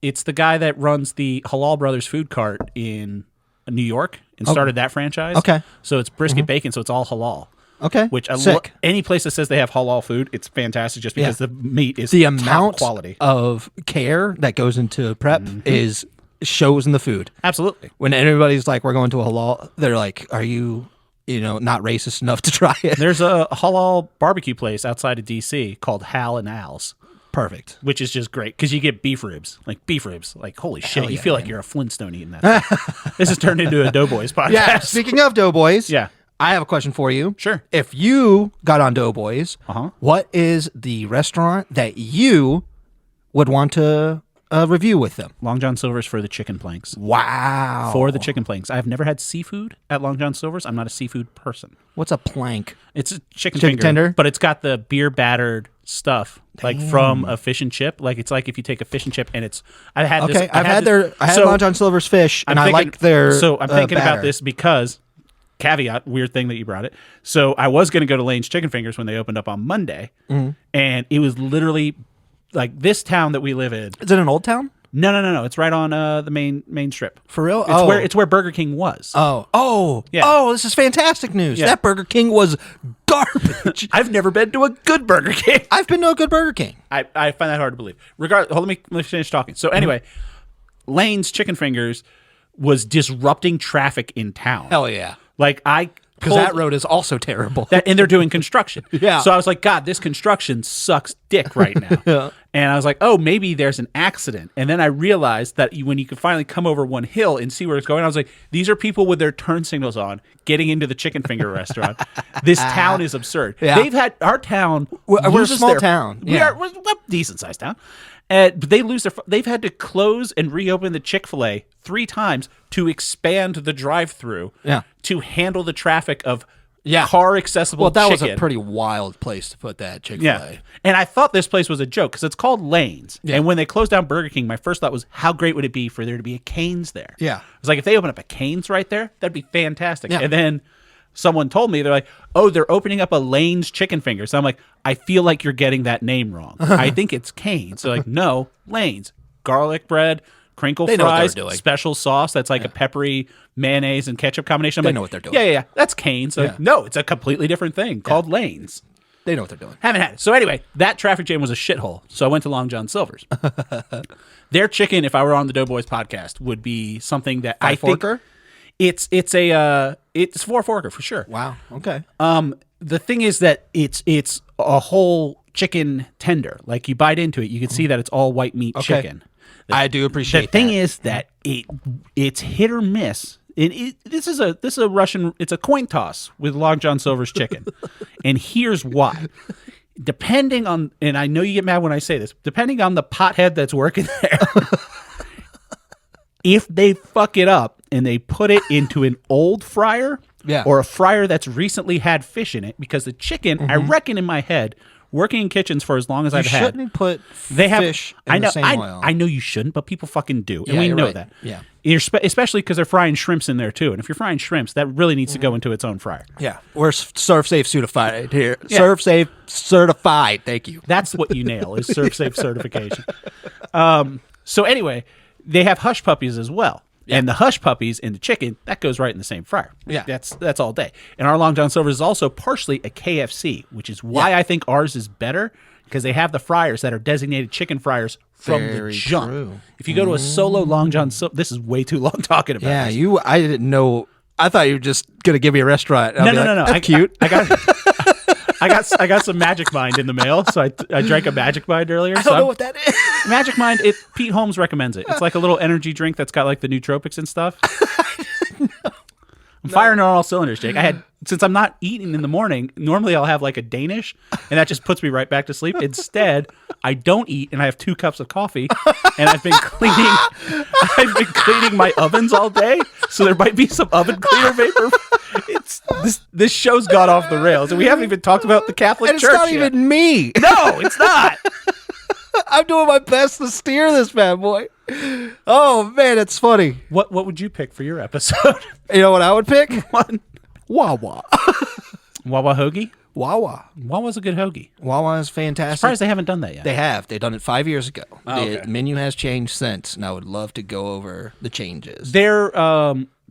It's the guy that runs the Halal Brothers food cart in New York and started that franchise. Okay. So it's brisket bacon, so it's all halal. Okay. Which I Sick. any place that says they have halal food, it's fantastic just because the meat is the top amount quality. of care that goes into prep is shows in the food. Absolutely. When everybody's like, we're going to a halal, they're like, are you not racist enough to try it? There's a halal barbecue place outside of DC called Hal and Al's. Perfect. Which is just great because you get beef ribs. Like, holy shit, you yeah, feel like you're a Flintstone eating that stuff. This has turned into a Doughboys podcast. Yeah. Speaking of Doughboys, Yeah. I have a question for you. Sure. If you got on Doughboys, what is the restaurant that you would want to review with them? Long John Silver's for the chicken planks. Wow. For the chicken planks. I've never had seafood at Long John Silver's. I'm not a seafood person. What's a plank? It's a chicken Chicken finger, tender? but it's got the beer battered stuff, like from a fish and chip. Like it's like if you take a fish and chip and it's. I had Long John Silver's fish, and I like their. So I'm thinking batter. about this because caveat, weird thing that you brought it. So I was going to go to Lane's Chicken Fingers when they opened up on Monday, and it was literally like this town that we live in. Is it an old town? No. It's right on the main strip. For real? It's where Burger King was. Yeah. Oh, this is fantastic news. Yeah. That Burger King was garbage. I've never been to a good Burger King. I've been to a good Burger King. I find that hard to believe. Let me finish talking. So anyway, Lane's Chicken Fingers was disrupting traffic in town. Hell yeah. Like Because that road is also terrible. and they're doing construction. Yeah. So I was like, God, this construction sucks dick right now. Yeah. And I was like, oh, maybe there's an accident. And then I realized that when you could finally come over one hill and see where it's going, I was like, these are people with their turn signals on getting into the chicken finger restaurant. This town is absurd. Yeah. Our town. We're a loses small their- town. We're a decent sized town. But they've had to close and reopen the Chick-fil-A 3 times to expand the drive-through to handle the traffic of car accessible chicken. Well, that was a pretty wild place to put that Chick-fil-A. Yeah. And I thought this place was a joke because it's called Lane's. Yeah. And when they closed down Burger King, my first thought was, how great would it be for there to be a Cane's there? Yeah. It's like, if they open up a Cane's right there, that'd be fantastic. Yeah. And then someone told me, they're like, oh, they're opening up a Lane's Chicken Fingers. So I'm like, I feel like you're getting that name wrong. I think it's Cane's. So like, no, Lane's. Garlic bread, crinkle fries, special sauce that's like a peppery mayonnaise and ketchup combination. They know what they're doing. Yeah. That's Cane's. So like, no, it's a completely different thing called Lane's. They know what they're doing. Haven't had it. So anyway, that traffic jam was a shithole. So I went to Long John Silver's. Their chicken, if I were on the Doughboys podcast, would be something that I think it's 4-forker for sure. Wow. Okay. The thing is that it's a whole chicken tender. Like you bite into it, you can see that it's all white meat chicken. I do appreciate that. The thing is that it's hit or miss. This is a Russian. It's a coin toss with Long John Silver's chicken, and here's why. Depending on, and I know you get mad when I say this, depending on the pothead that's working there, If they fuck it up and they put it into an old fryer or a fryer that's recently had fish in it, because the chicken, I reckon in my head, working in kitchens for as long as I've had, you shouldn't put fish in the same oil. I know you shouldn't, but people fucking do, and we know that. Yeah. Especially because they're frying shrimps in there too, and if you're frying shrimps, that really needs to go into its own fryer. Yeah, we're Serve Safe certified here. Yeah. Serve Safe certified. Thank you. That's what you nail is Serve Safe certification. So anyway, they have hush puppies as well. Yeah. And the hush puppies and the chicken, that goes right in the same fryer. Yeah. That's all day. And our Long John Silver is also partially a KFC, which is why I think ours is better, because they have the fryers that are designated chicken fryers from the jump. True. If you go to a solo Long John Silver, this is way too long talking about this. I didn't know. I thought you were just going to give me a restaurant. No. That's cute. I got some Magic Mind in the mail, so I drank a Magic Mind earlier. I don't know what that is. Magic Mind, Pete Holmes recommends it. It's like a little energy drink that's got like the nootropics and stuff. I'm firing on all cylinders, Jake. Since I'm not eating in the morning, normally I'll have like a Danish, and that just puts me right back to sleep. Instead, I don't eat, and I have 2 cups of coffee, and I've been cleaning my ovens all day, so there might be some oven cleaner vapor. This show's got off the rails, and we haven't even talked about the Catholic and Church it's not yet. even me. No, it's not. I'm doing my best to steer this bad boy. Oh man, it's funny. What would you pick for your episode? You know what I would pick? One. Wawa. Wawa hoagie? Wawa. Wawa's a good hoagie. Wawa is fantastic. Surprised they haven't done that yet. They have. They've done it 5 years ago. Okay. The menu has changed since, and I would love to go over the changes. They're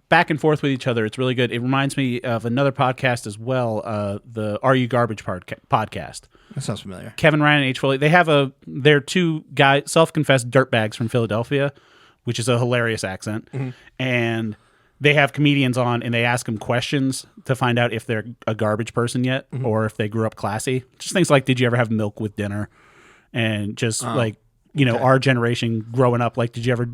back and forth with each other. It's really good. It reminds me of another podcast as well, the Are You Garbage podcast. That sounds familiar. Kevin Ryan and H. Foley. They have they're 2 guys, self-confessed dirtbags from Philadelphia, which is a hilarious accent. Mm-hmm. And they have comedians on, and they ask them questions to find out if they're a garbage person yet, or if they grew up classy. Just things like, did you ever have milk with dinner? And just our generation growing up, like, did you ever,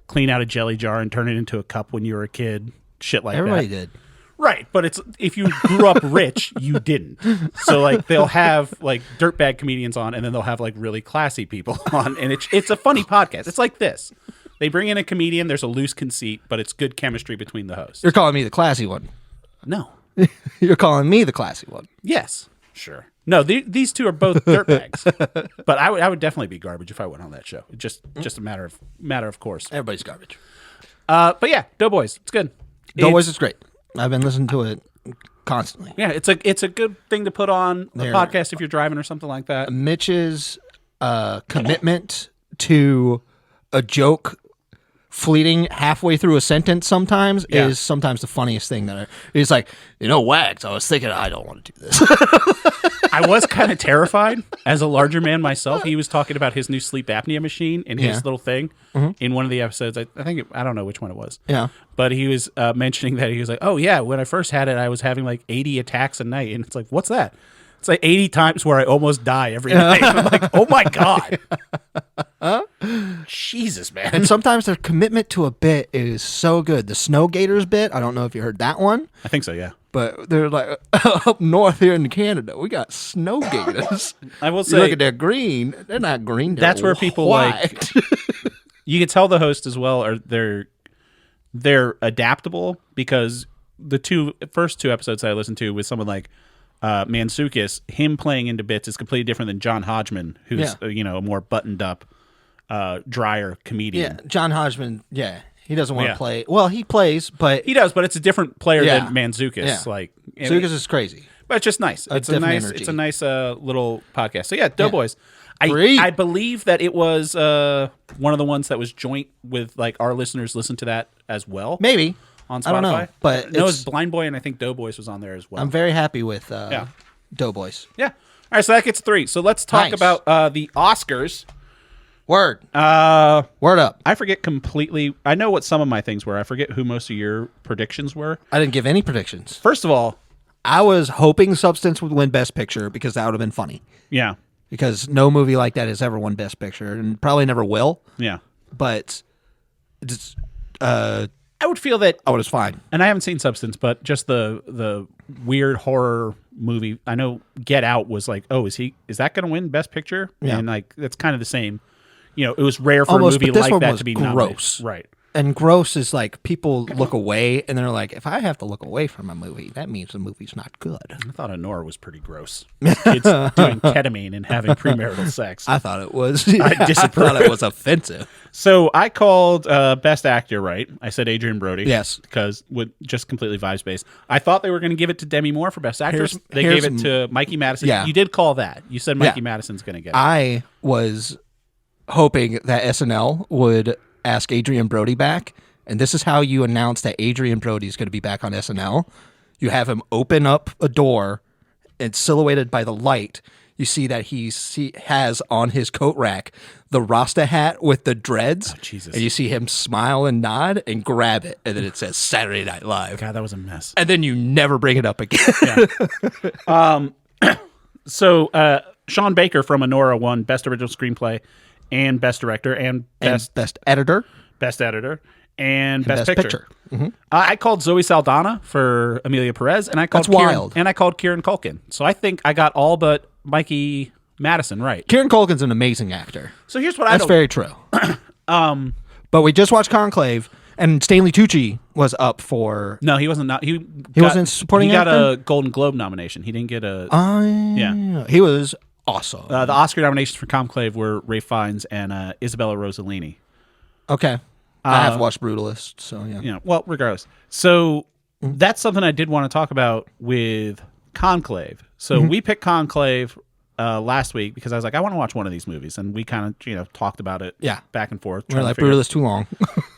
clean out a jelly jar and turn it into a cup when you were a kid? Shit like Everybody that. did. Right, but it's if you grew up rich, you didn't. So like they'll have like dirtbag comedians on, and then they'll have like really classy people on, and it's a funny podcast. It's like this: they bring in a comedian. There's a loose conceit, but it's good chemistry between the hosts. You're calling me the classy one. No, you're calling me the classy one. Yes, sure. No, these 2 are both dirtbags, but I would definitely be garbage if I went on that show. Just a matter of course. Everybody's garbage. But yeah, Doughboys, it's good. Doughboys is great. I've been listening to it constantly. Yeah, it's a good thing to put on a podcast if you're driving or something like that. Mitch's commitment to a joke fleeting halfway through a sentence sometimes is sometimes the funniest thing he's like, Wags, I was thinking I don't want to do this. I was kind of terrified as a larger man myself. He was talking about his new sleep apnea machine and his little thing in one of the episodes. I don't know which one it was. Yeah. But he was mentioning that he was like, oh yeah, when I first had it, I was having like 80 attacks a night. And it's like, what's that? It's like 80 times where I almost die every night. I'm like, oh my God. Jesus, man. And sometimes their commitment to a bit is so good. The Snow Gators bit, I don't know if you heard that one. I think so, yeah. But they're like, up north here in Canada, we got snow gators. I will say, you look at their green, they're not green. That's where people white. You can tell the host as well, or they're adaptable, because the first two episodes that I listened to with someone like Mansukis, him playing into bits is completely different than John Hodgman, who's a more buttoned up, drier comedian. Yeah, John Hodgman. Yeah, he doesn't want to play. Well, he plays, but he does. But it's a different player than Mansukis. Yeah. Like Mansukis is crazy, but it's just nice. It's a nice little podcast. So yeah, Doughboys. Yeah. I believe that it was one of the ones that was joint with like our listeners listen to that as well. Maybe. On Spotify. I don't know, but no, it's Blind Boy, and I think Doughboys was on there as well. I'm very happy with Doughboys. Yeah. All right, so that gets 3. So let's talk about the Oscars. Word up. I forget completely. I know what some of my things were. I forget who most of your predictions were. I didn't give any predictions. First of all, I was hoping Substance would win Best Picture because that would have been funny. Yeah. Because no movie like that has ever won Best Picture and probably never will. Yeah. But it's I would feel that. Oh, it was fine. And I haven't seen Substance, but just the weird horror movie. I know Get Out was like, oh, is that going to win Best Picture? Yeah. And like that's kind of the same. It was rare for almost, a movie but this like one that was to be gross. Nominated. Right. And gross is like people look away and they're like, if I have to look away from a movie, that means the movie's not good. I thought Honora was pretty gross. Kids doing ketamine and having premarital sex. I thought it was. I disapprove. I thought it was offensive. So I called Best Actor right. I said Adrian Brody. Yes. Because just completely vibes based. I thought they were going to give it to Demi Moore for Best Actress. They gave it to Mikey Madison. Yeah. You did call that. You said Mikey Madison's going to get it. I was hoping that SNL would ask Adrian Brody back. And this is how you announce that Adrian Brody is going to be back on SNL. You have him open up a door, and silhouetted by the light, you see that he has on his coat rack the Rasta hat with the dreads. Oh, Jesus. And you see him smile and nod and grab it. And then it says Saturday Night Live. God, that was a mess. And then you never bring it up again. Yeah. So Sean Baker from Honora won Best Original Screenplay and Best Director and Best Editor. Best Editor. And Best Picture. Mm-hmm. I called Zoe Saldana for Amelia Perez, and I called Kieran Culkin. So I think I got all but Mikey Madison right. Kieran Culkin's an amazing actor. So here's what That's very true. But we just watched Conclave, and Stanley Tucci was up for. No, he wasn't. He wasn't supporting. He got actor? a Golden Globe nomination. He didn't get a. Yeah, he was awesome. The Oscar nominations for Conclave were Ralph Fiennes and Isabella Rossellini. Okay. I have watched Brutalist, so yeah. You know, well, regardless. So that's something I did want to talk about with Conclave. So we picked Conclave last week because I was like, I want to watch one of these movies, and we kind of talked about it back and forth. We're like, Brutalist too long.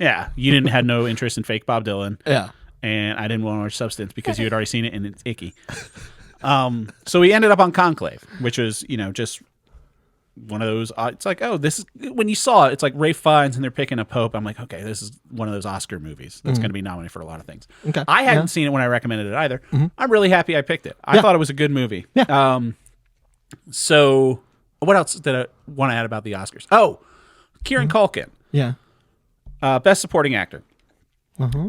Yeah, you had no interest in fake Bob Dylan. Yeah. And I didn't want to watch Substance because you had already seen it and it's icky. So we ended up on Conclave, which was, just one of those, it's like, oh, this is, when you saw it, it's like Ralph Fiennes and they're picking a Pope. I'm like, okay, this is one of those Oscar movies that's going to be nominated for a lot of things. Okay. I hadn't seen it when I recommended it either. I'm really happy I picked it. I thought it was a good movie. Yeah. So what else did I want to add about the Oscars? Oh, Kieran Culkin. Yeah. Best Supporting Actor.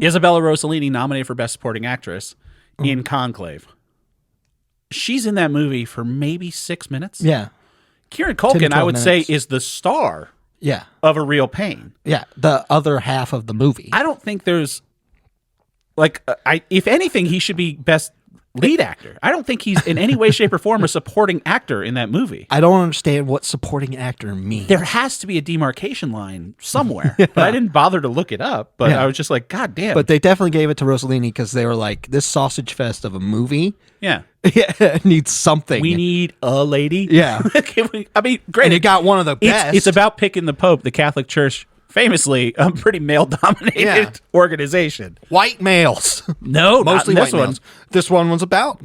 Isabella Rossellini nominated for Best Supporting Actress in Conclave. She's in that movie for maybe 6 minutes. Yeah. Kieran Culkin, I would say, is the star of A Real Pain. Yeah, the other half of the movie. I don't think there's, if anything, he should be Best Lead Actor. I don't think he's in any way, shape, or form a supporting actor in that movie. I don't understand what supporting actor means. There has to be a demarcation line somewhere, but I didn't bother to look it up, but I was just like, God damn. But they definitely gave it to Rossellini because they were like, this sausage fest of a movie needs something. We need a lady. Yeah. Granted, and you got one of the best. It's about picking the Pope. The Catholic Church, famously a pretty male-dominated organization. White males. No, mostly not this white one. males. This one was about.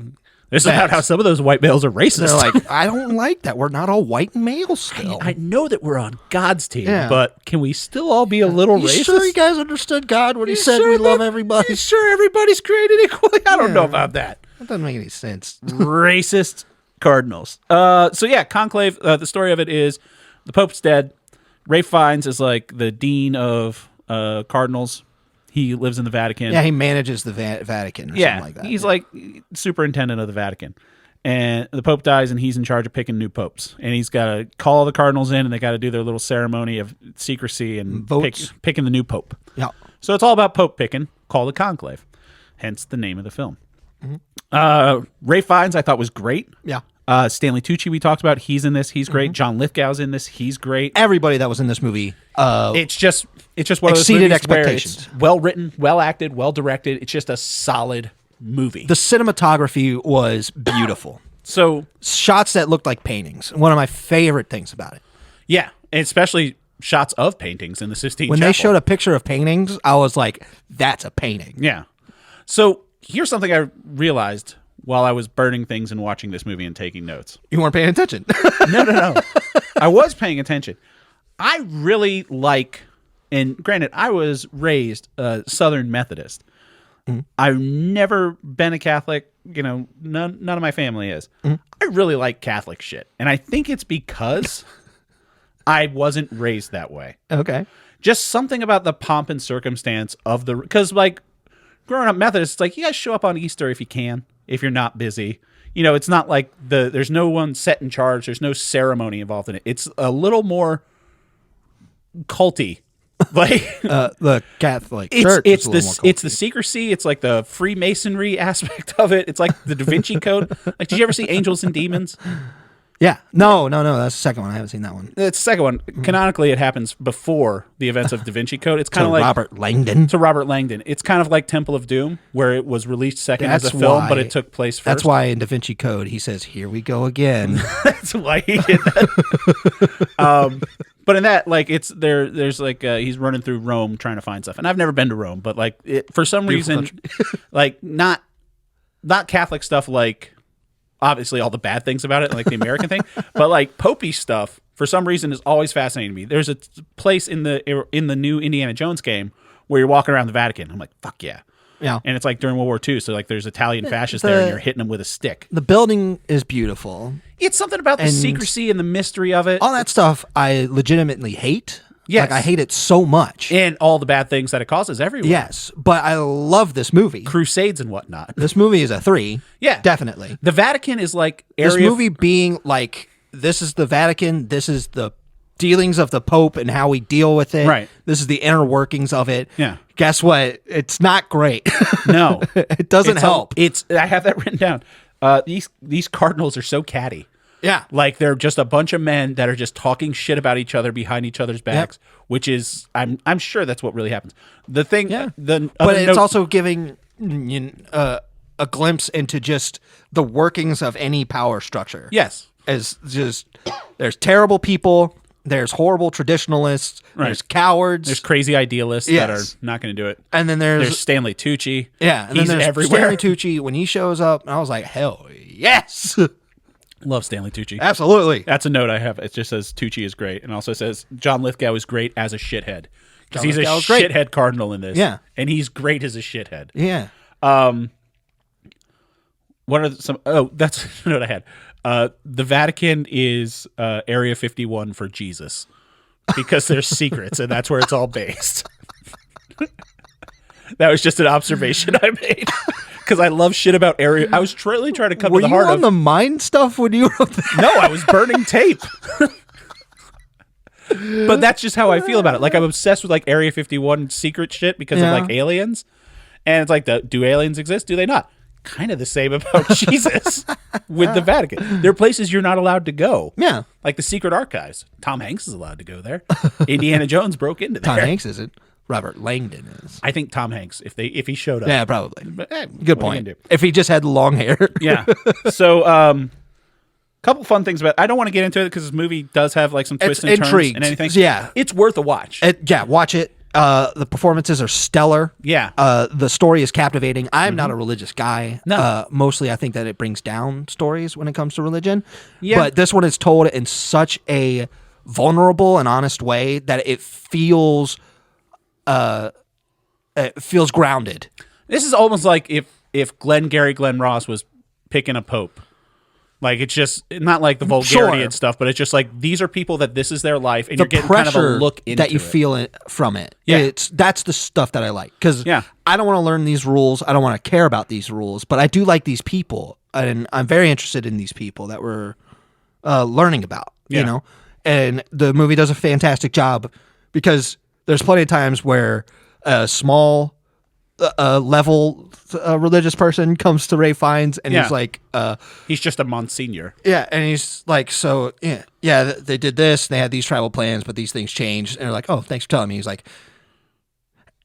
This is about how some of those white males are racist. They're like, I don't like that. We're not all white males still. I know that we're on God's team, but can we still all be a little racist? Sure you guys understood God when he said we love everybody? Sure everybody's created equally? I don't know about that. That doesn't make any sense. Racist cardinals. Conclave, the story of it is the Pope's dead. Ralph Fiennes is like the dean of cardinals. He lives in the Vatican. Yeah, he manages the Vatican or something like that. He's like superintendent of the Vatican. And the Pope dies, and he's in charge of picking new popes. And he's got to call the cardinals in, and they got to do their little ceremony of secrecy and picking the new pope. Yeah. So it's all about pope picking, called the Conclave. Hence the name of the film. Ralph Fiennes I thought was great. Yeah. Stanley Tucci we talked about. He's in this. He's great. John Lithgow's in this. He's great. Everybody that was in this movie. It's just one of those exceeded movies expectations. Where it's well written, well acted, well directed. It's just a solid movie. The cinematography was beautiful. So shots that looked like paintings. One of my favorite things about it. Yeah, and especially shots of paintings in the Sistine Chapel. When they showed a picture of paintings, I was like, "That's a painting." Yeah. So here's something I realized while I was burning things and watching this movie and taking notes. You weren't paying attention. No. I was paying attention. I really like, and granted, I was raised a Southern Methodist. I've never been a Catholic. None of my family is. I really like Catholic shit. And I think it's because I wasn't raised that way. Okay. Just something about the pomp and circumstance of because growing up Methodist, it's like, you guys show up on Easter if you can, if you're not busy. It's not like there's no one set in charge. There's no ceremony involved in it. It's a little more culty. Like the Catholic Church. It's the secrecy. It's like the Freemasonry aspect of it. It's like the Da Vinci Code. Like, did you ever see Angels and Demons? Yeah. No. That's the second one. I haven't seen that one. It's the second one. Canonically, it happens before the events of Da Vinci Code. It's kind of like Robert Langdon. To Robert Langdon. It's kind of like Temple of Doom, where it was released second as a film, but it took place first. That's why in Da Vinci Code he says, "Here we go again." That's why he did that. But in that, like, there's like he's running through Rome trying to find stuff, and I've never been to Rome, but like for some reason, like not Catholic stuff, like. Obviously, all the bad things about it, like the American thing, but like Popey stuff, for some reason, is always fascinating me. There's a place in the new Indiana Jones game where you're walking around the Vatican. I'm like, fuck yeah. Yeah. And it's like during World War II, so like there's Italian fascists there, and you're hitting them with a stick. The building is beautiful. It's something about the secrecy and the mystery of it. All that stuff I legitimately hate. Yes. Like, I hate it so much. And all the bad things that it causes everywhere. Yes, but I love this movie. Crusades and whatnot. This movie is a 3. Yeah. Definitely. The Vatican is like... This movie being like, this is the Vatican, this is the dealings of the Pope and how we deal with it. Right. This is the inner workings of it. Yeah. Guess what? It's not great. No. It doesn't help. I have that written down. These cardinals are so catty. Yeah. Like they're just a bunch of men that are just talking shit about each other behind each other's backs, which is I'm sure that's what really happens. The thing, but it's also giving a glimpse into just the workings of any power structure. Yes. As just there's terrible people, there's horrible traditionalists, there's cowards, there's crazy idealists that are not going to do it, and then there's Stanley Tucci. Yeah, and he's then there's everywhere. Stanley Tucci when he shows up, and I was like, hell yes. Love Stanley Tucci. Absolutely. That's a note I have. It just says Tucci is great. And also says John Lithgow is great as a shithead. Because he's a shithead cardinal in this. Yeah. And he's great as a shithead. Yeah. What are some... Oh, that's a note I had. The Vatican is Area 51 for Jesus. Because there's secrets, and that's where it's all based. That was just an observation I made. Because I love shit about area. I was really trying to come to the heart of... Were you on the mind stuff when you wrote that? No, I was burning tape. But that's just how I feel about it. Like, I'm obsessed with, like, Area 51 secret shit because of, like, aliens. And it's like, do aliens exist? Do they not? Kind of the same about Jesus with the Vatican. There are places you're not allowed to go. Yeah. Like the secret archives. Tom Hanks is allowed to go there. Indiana Jones broke into there. Tom Hanks isn't. Robert Langdon is. I think Tom Hanks, if he showed up. Yeah, probably. But, good point. If he just had long hair. Yeah. So, couple fun things about it. I don't want to get into it because this movie does have like some twists and turns and anything. Yeah. It's worth a watch. Watch it. The performances are stellar. Yeah. The story is captivating. I'm not a religious guy. No. Mostly I think that it brings down stories when it comes to religion. Yeah. But this one is told in such a vulnerable and honest way that it feels grounded. This is almost like if Glenn Ross was picking a pope. Like, it's just not like the vulgarity and stuff, but it's just like these are people that this is their life, and you're getting kind of a look into that you feel it from it. Yeah. That's the stuff that I like, because I don't want to learn these rules. I don't want to care about these rules, but I do like these people, and I'm very interested in these people that we're learning about. You know, and the movie does a fantastic job because there's plenty of times where a small level religious person comes to Ray Fiennes and he's like he's just a Monsignor. Yeah, and he's like, so they did this and they had these travel plans, but these things changed, and they're like, oh, thanks for telling me. He's like,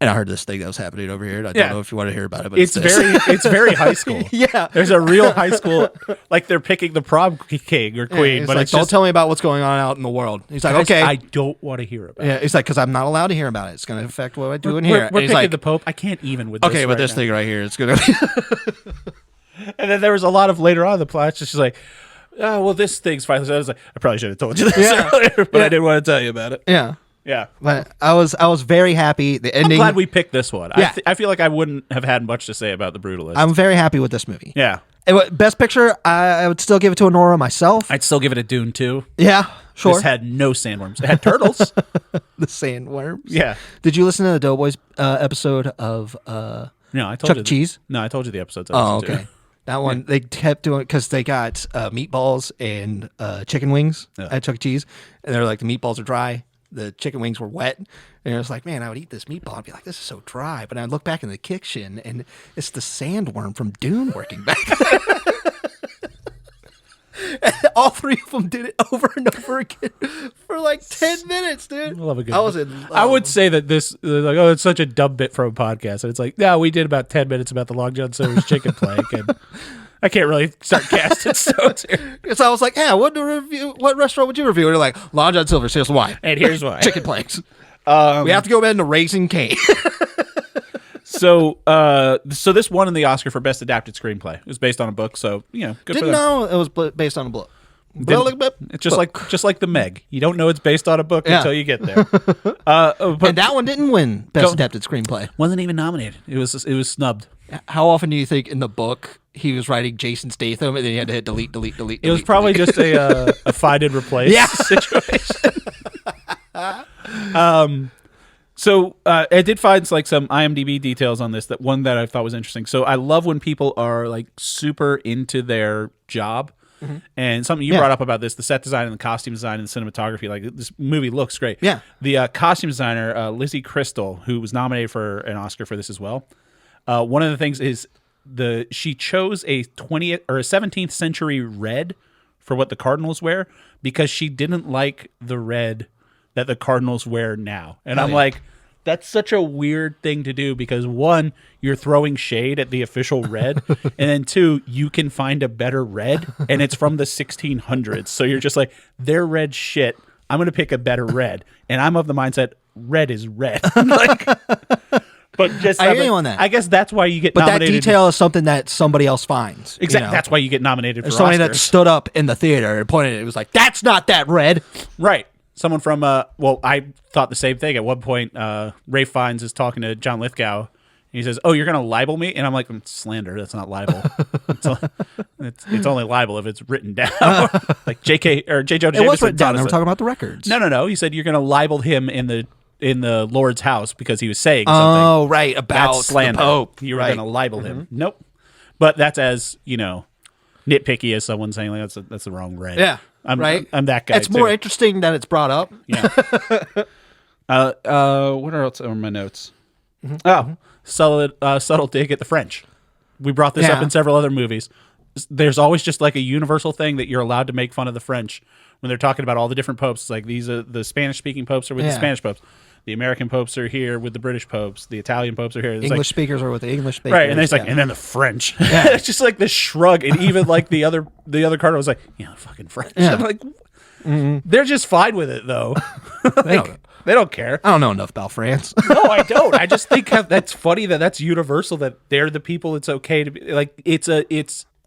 and I heard this thing that was happening over here, and I don't know if you want to hear about it, but it's very high school. Yeah, there's a real high school, like they're picking the prom king or queen, but like, it's don't tell me about what's going on out in the world. He's like, okay, I don't want to hear about it. Yeah, he's like, because I'm not allowed to hear about it. It's going to affect what I do in here. We're he's picking like, the Pope. I can't even with okay, this but this thing right here, it's going to. And then there was a lot of later on the plot. It's just like, oh, well, this thing's finally. So I was like, I probably should have told you this earlier, but I didn't want to tell you about it. Yeah. Yeah, but I was very happy. The ending. I'm glad we picked this one. Yeah. I feel like I wouldn't have had much to say about The Brutalist. I'm very happy with this movie. Yeah. Best Picture, I would still give it to Honora myself. I'd still give it a Dune 2. Yeah, sure. This had no sandworms. It had turtles. The sandworms. Yeah. Did you listen to the Doughboys episode of No, I told Chuck you. E. Cheese? No, I told you the episodes. Oh, okay. That one, they kept doing because they got meatballs and chicken wings at Chuck E. Cheese, and they're like, the meatballs are dry, the chicken wings were wet, and I was like, man, I would eat this meatball and be like, this is so dry. But I look back in the kitchen, and it's the sandworm from Dune working back there. And all three of them did it over and over again for like 10 minutes, dude. I love a good. I was in love. I would say that this, like, oh, it's such a dumb bit from a podcast, and it's like, no, we did about 10 minutes about the Long John Silver's chicken plank, and I can't really start casting stones here. So I was like, yeah, what restaurant would you review? And they're like, Long John Silver's. Here's why. And here's why. Chicken planks. We have to go back into Raising Cane. So this won in the Oscar for Best Adapted Screenplay. It was based on a book, so good Didn't for them. know it was based on a book. It's just like the Meg. You don't know it's based on a book until you get there. And that one didn't win Best Adapted Screenplay. Wasn't even nominated. It was snubbed. How often do you think in the book he was writing Jason Statham and then he had to hit delete? It was probably just a find and replace situation. So I did find like some IMDb details on this. That one that I thought was interesting. So I love when people are like super into their job. Mm-hmm. And something you brought up about this, the set design and the costume design and the cinematography, like this movie looks great. Yeah. The costume designer, Lizzie Crystal, who was nominated for an Oscar for this as well. One of the things is she chose a 20th or a 17th century red for what the Cardinals wear because she didn't like the red that the Cardinals wear now. And I'm like, that's such a weird thing to do because one, you're throwing shade at the official red, and then two, you can find a better red, and it's from the 1600s. So you're just like, they're red shit. I'm going to pick a better red. And I'm of the mindset, red is red. But just I hear you on that. I guess that's why you get But nominated. that detail is something that somebody else finds. Exactly. That's why you get nominated for somebody Oscars. that stood up in the theater and pointed at it. It was like, that's not that red. Right. Someone from, I thought the same thing. At one point, Ray Fiennes is talking to John Lithgow, and he says, oh, you're going to libel me? And I'm like, slander, that's not libel. It's only libel if it's written down. Like J. Jonah Jameson. It was written down. They were talking about the records. No. He said, you're going to libel him in the Lord's house because he was saying something. Oh, right, about that's slander. the Pope. You were going to libel him. Nope. But that's as, nitpicky as someone saying, like, that's the wrong red. Yeah. I'm that guy. It's more interesting that it's brought up. Yeah. What else are my notes? Mm-hmm. Oh, subtle dig at the French. We brought this up in several other movies. There's always just like a universal thing that you're allowed to make fun of the French when they're talking about all the different popes. It's like these are the Spanish-speaking popes are with the Spanish popes. The American popes are here with the British popes. The Italian popes are here. It's English speakers are with the English speakers. Right, and then it's like, and then the French. Yeah. It's just like this shrug, and even like the other cardinal was like, fucking French. Yeah. I'm like, they're just fine with it though. They don't care. I don't know enough about France. No, I don't. I just think that's funny that's universal. That they're the people. It's okay to be like it's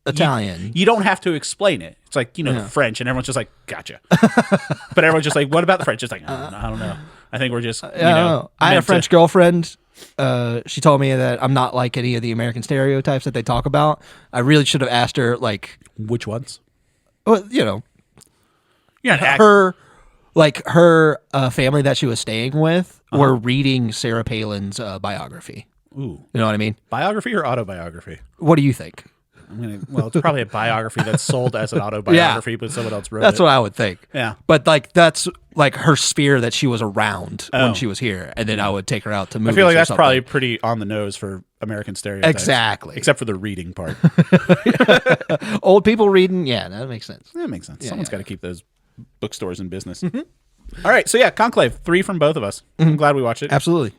Italian. You don't have to explain it. It's like French, and everyone's just like, gotcha. But everyone's just like, what about the French? It's like, I don't know. I think we're just, I had a French girlfriend. She told me that I'm not like any of the American stereotypes that they talk about. I really should have asked her, like, which ones? Well, her family that she was staying with were reading Sarah Palin's biography. Ooh, you know what I mean? Biography or autobiography? What do you think? It's probably a biography that's sold as an autobiography, but someone else wrote That's it. what I would think. Yeah. But like that's like her sphere that she was around when she was here, and then I would take her out to movies. I feel like that's something. probably pretty on the nose for American stereotypes. Exactly. Except for the reading part. Old people reading, that makes sense. That makes sense. Someone's got to keep those bookstores in business. Mm-hmm. All right, so Conclave, 3 from both of us. Mm-hmm. I'm glad we watched it. Absolutely.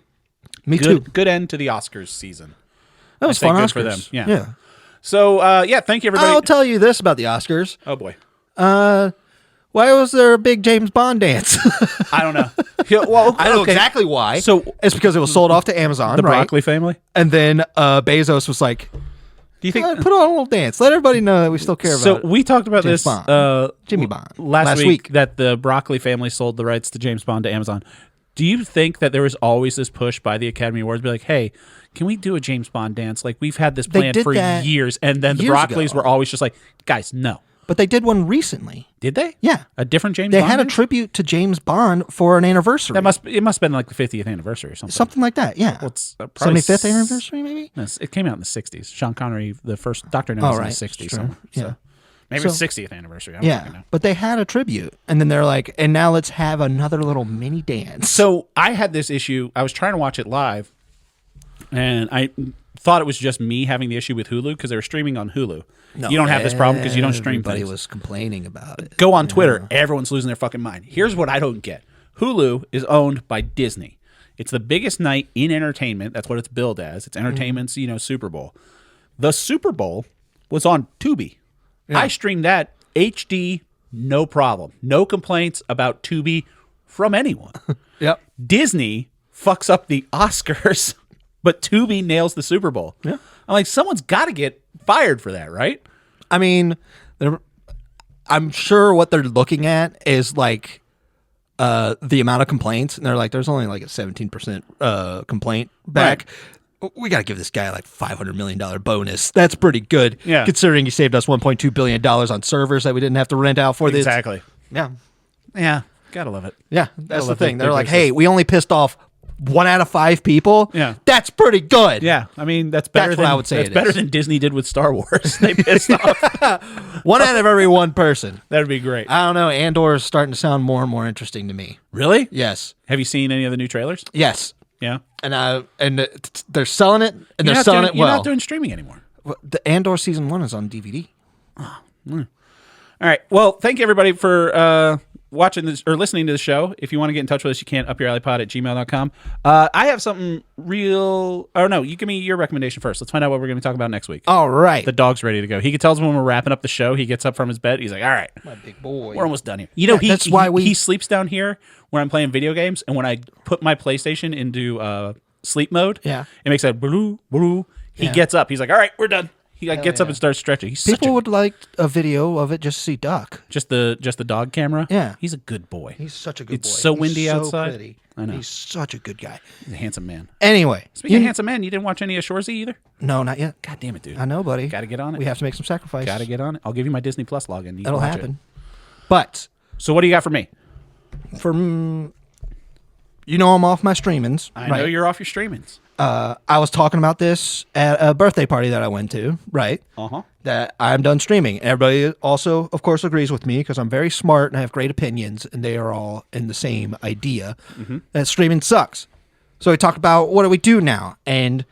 Me too. Good end to the Oscars season. That was fun. Good Oscars for them. Yeah. So, thank you, everybody. I'll tell you this about the Oscars. Oh, boy. Why was there a big James Bond dance? I don't know. Well, I know exactly why. So it's because it was sold off to Amazon, the Broccoli family? And then Bezos was like, do you think put on a little dance? Let everybody know that we still care about it. So we talked about James this Bond. Jimmy Bond last week that the Broccoli family sold the rights to James Bond to Amazon. Do you think that there was always this push by the Academy Awards to be like, hey, can we do a James Bond dance? Like, we've had this plan for years. And then the Broccolis were always just like, guys, no. But they did one recently. Did they? Yeah. A different James Bond? They had a tribute to James Bond for an anniversary. It must have been like the 50th anniversary or something. Something like that, yeah. Well, it's 75th anniversary, maybe? No, it came out in the 60s. Sean Connery, the first Dr. No, was in the 60s. So. Maybe it's 60th anniversary. I don't fucking know. But they had a tribute, and then they're like, and now let's have another little mini dance. So I had this issue. I was trying to watch it live, and I thought it was just me having the issue with Hulu because they were streaming on Hulu. No, you don't have this problem because you don't stream things. Everybody was complaining about it. Go on Twitter. Everyone's losing their fucking mind. Here's what I don't get. Hulu is owned by Disney. It's the biggest night in entertainment. That's what it's billed as. It's entertainment's, Super Bowl. The Super Bowl was on Tubi. Yeah. I streamed that HD, no problem. No complaints about Tubi from anyone. Yep. Disney fucks up the Oscars, but Tubi nails the Super Bowl. Yeah. I'm like, someone's got to get fired for that, right? I mean, I'm sure what they're looking at is like the amount of complaints, and they're like, there's only like a 17% complaint back. Right. We got to give this guy like $500 million bonus. That's pretty good, considering he saved us $1.2 billion on servers that we didn't have to rent out for this. Exactly. Yeah. Yeah. Gotta love it. Yeah, that's the thing. They're like, hey, we only pissed off 1 out of 5 people. Yeah, that's pretty good. Yeah, I mean that's better. That's what I would say. That's better than Disney did with Star Wars. They pissed off 1 out of every 1 person. That'd be great. I don't know. Andor is starting to sound more and more interesting to me. Really? Yes. Have you seen any of the new trailers? Yes. Yeah. And they're selling it, and they're selling it well. You're not doing streaming anymore. Well, the Andor season 1 is on DVD. Oh. All right. Well, thank you everybody for watching this or listening to the show. If you want to get in touch with us, you can upyouralleypod@gmail.com. I have something real. Oh no, you give me your recommendation first. Let's find out what we're going to talk about next week. All right. The dog's ready to go. He can tell us when we're wrapping up the show. He gets up from his bed. He's like, all right, my big boy, we're almost done here. That's why he sleeps down here when I'm playing video games, and when I put my PlayStation into sleep mode, it makes that blue blue. He gets up. He's like, all right, we're done. He gets up and starts stretching. People would like a video of it just to see Duck. Just the dog camera? Yeah. He's a good boy. He's such a good boy. It's so windy outside. Pretty. I know. He's such a good guy. He's a handsome man. Anyway. Speaking of handsome man, you didn't watch any of Shoresy either? No, not yet. God damn it, dude. I know, buddy. Got to get on it. We have to make some sacrifice. Got to get on it. I'll give you my Disney Plus login. That'll happen. But. So what do you got for me? I'm off my streamings. I know you're off your streamings. I was talking about this at a birthday party that I went to, right? That I'm done streaming. Everybody also, of course, agrees with me because I'm very smart and I have great opinions, and they are all in the same idea that streaming sucks. So we talked about what do we do now? And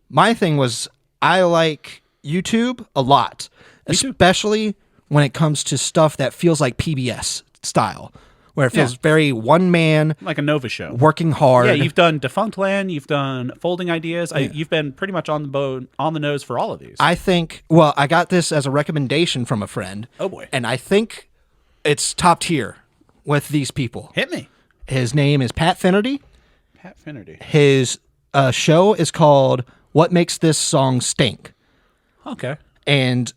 my thing was I like YouTube a lot, especially when it comes to stuff that feels like PBS style. Where it feels very one man, like a Nova show, working hard. Yeah, you've done Defunct Land, you've done Folding Ideas. You've been pretty much on the nose for all of these. I think. Well, I got this as a recommendation from a friend. Oh boy! And I think it's top tier with these people. Hit me. His name is Pat Finnerty. Pat Finnerty. His show is called "What Makes This Song Stink." Okay. And.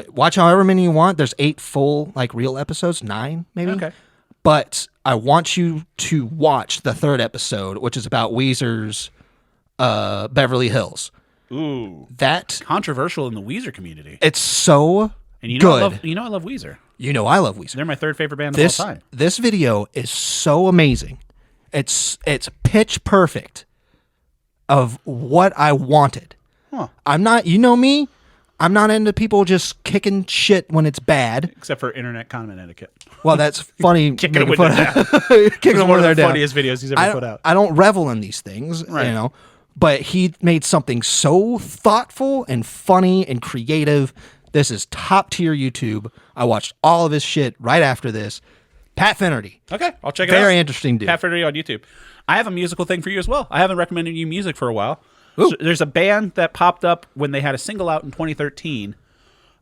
Watch however many you want. There's 8 full, real episodes, 9 maybe. Okay. But I want you to watch the 3rd episode, which is about Weezer's Beverly Hills. Ooh. That controversial in the Weezer community. It's so and good. I love Weezer. I love Weezer. They're my 3rd favorite band of all time. This video is so amazing. It's pitch perfect of what I wanted. Huh. I'm not, me. I'm not into people just kicking shit when it's bad. Except for internet comment etiquette. Well, that's funny. Kicking a window down. Kicking a window down. Funniest videos he's ever put out. I don't revel in these things, but he made something so thoughtful and funny and creative. This is top tier YouTube. I watched all of his shit right after this. Pat Finnerty. Okay, I'll check it out. Very interesting dude. Pat Finnerty on YouTube. I have a musical thing for you as well. I haven't recommended you music for a while. So there's a band that popped up when they had a single out in 2013,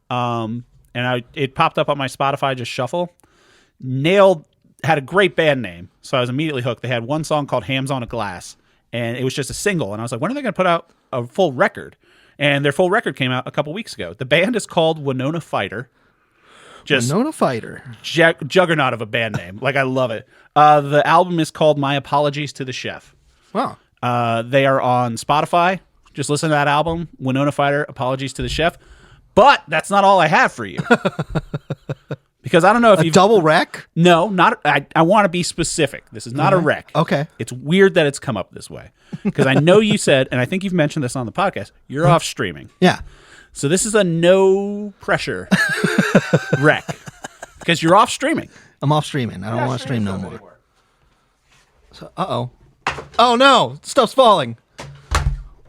it popped up on my Spotify just shuffle. Had a great band name, so I was immediately hooked. They had one song called "Hams on a Glass," and it was just a single. And I was like, when are they going to put out a full record? And their full record came out a couple weeks ago. The band is called Winona Fighter. Winona Fighter, juggernaut of a band name. I love it. The album is called "My Apologies to the Chef." Wow. They are on Spotify. Just listen to that album, Winona Fighter, Apologies to the Chef. But that's not all I have for you. Because I don't know if you've... double rec? No, not. I want to be specific. This is not a rec. Okay. It's weird that it's come up this way. Because I know you said, and I think you've mentioned this on the podcast, you're off streaming. Yeah. So this is a no pressure rec because you're off streaming. I'm off streaming. I don't want to stream no more. So, oh no, stuff's falling.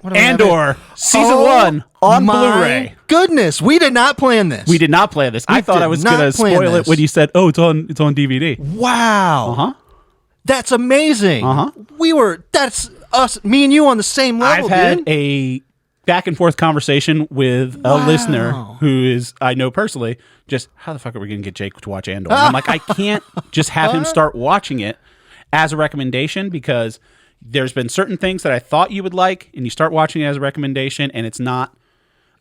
Andor season 1 on Blu-ray. Goodness, we did not plan this. We did not plan this. I thought I was going to spoil it when you said, "Oh, it's on DVD." Wow. That's amazing. That's us, me and you on the same level. I've had a back and forth conversation with a listener who is I know personally. Just how the fuck are we going to get Jake to watch Andor? And I'm like, I can't just have him start watching it as a recommendation because there's been certain things that I thought you would like, and you start watching it as a recommendation, and it's not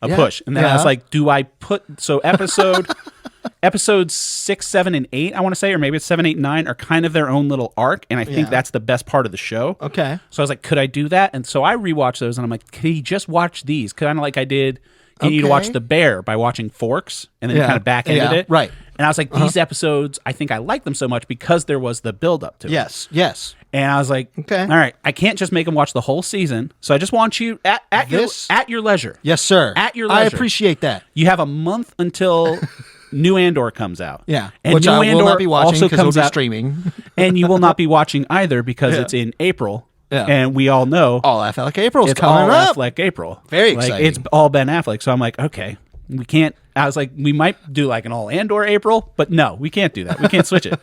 a push. And then I was like, do I put episodes 6, 7, and 8, I want to say, or maybe it's 7, 8, and 9 are kind of their own little arc, and I think that's the best part of the show. Okay. So I was like, could I do that? And so I rewatched those, and I'm like, could he just watch these? Kind of like I did You need to watch The Bear by watching Forks, and then kind of back-ended it. Right. And I was like, these episodes, I think I like them so much because there was the build-up to it. Yes. And I was like, all right, I can't just make them watch the whole season. So I just want you at your leisure. Yes, sir. At your leisure. I appreciate that. You have a month until new Andor comes out. Yeah. And which new I will Andor not be watching also because it'll comes be out, streaming. and you will not be watching either because it's in April. Yeah. And we all know all Affleck April's it's coming all up. Affleck April. Very exciting. It's all Ben Affleck. So I'm like, okay, we can't. I was like, we might do like an all Andor April, but no, we can't do that. We can't switch it.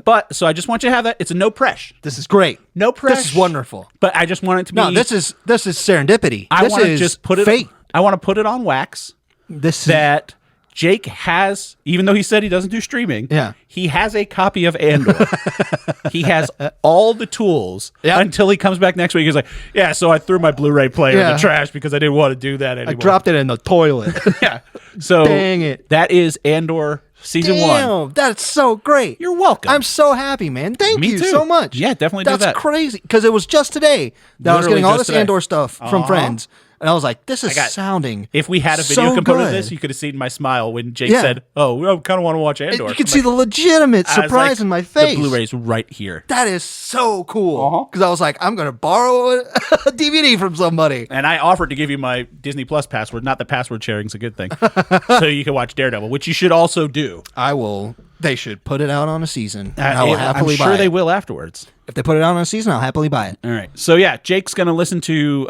But so I just want you to have that. It's a no pressure. This is great. No pressure. This is wonderful. But I just want it to be. No, this is serendipity. I want to just put it. Fate. I want to put it on wax. That Jake has, even though he said he doesn't do streaming, he has a copy of Andor. He has all the tools until he comes back next week. He's like, so I threw my Blu-ray player in the trash because I didn't want to do that anymore. I dropped it in the toilet. So dang it. That is Andor season 1. That's so great. You're welcome. I'm so happy, man. Thank you so much. Yeah, definitely do that. That's crazy because it was just today that I was getting all this Andor stuff from friends. And I was like, this is sounding If we had a video so component good. of this, you could have seen my smile when Jake said, oh, I kind of want to watch Andor. You could see the legitimate surprise in my face. The Blu-ray's right here. That is so cool. Because I was like, I'm going to borrow a DVD from somebody. And I offered to give you my Disney Plus password. Not that password sharing is a good thing. So you can watch Daredevil, which you should also do. I will. They should put it out on a season. I will happily buy it. I'm sure they will afterwards. If they put it out on a season, I'll happily buy it. All right. So, Jake's going to listen to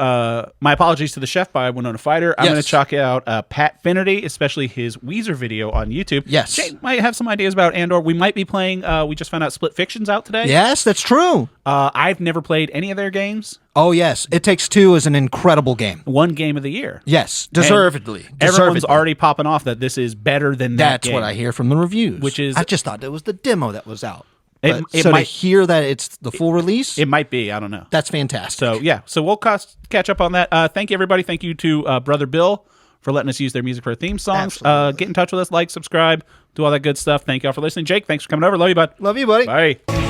My Apologies to the Chef by Winona Fighter. I'm going to check out Pat Finnerty, especially his Weezer video on YouTube. Yes. Jake might have some ideas about Andor. We might be playing, we just found out Split Fiction's out today. Yes, that's true. I've never played any of their games. Oh, yes. It Takes Two is an incredible game. One game of the year. Yes, deservedly. Everyone's already popping off that this is better than that game. That's what I hear from the reviews. Which is, I just thought it was the demo that was out. It so might, to hear that it's the full release? It might be. I don't know. That's fantastic. So we'll catch up on that. Thank you, everybody. Thank you to Brother Bill for letting us use their music for our theme songs. Get in touch with us, like, subscribe, do all that good stuff. Thank you all for listening. Jake, thanks for coming over. Love you, bud. Love you, buddy. Bye.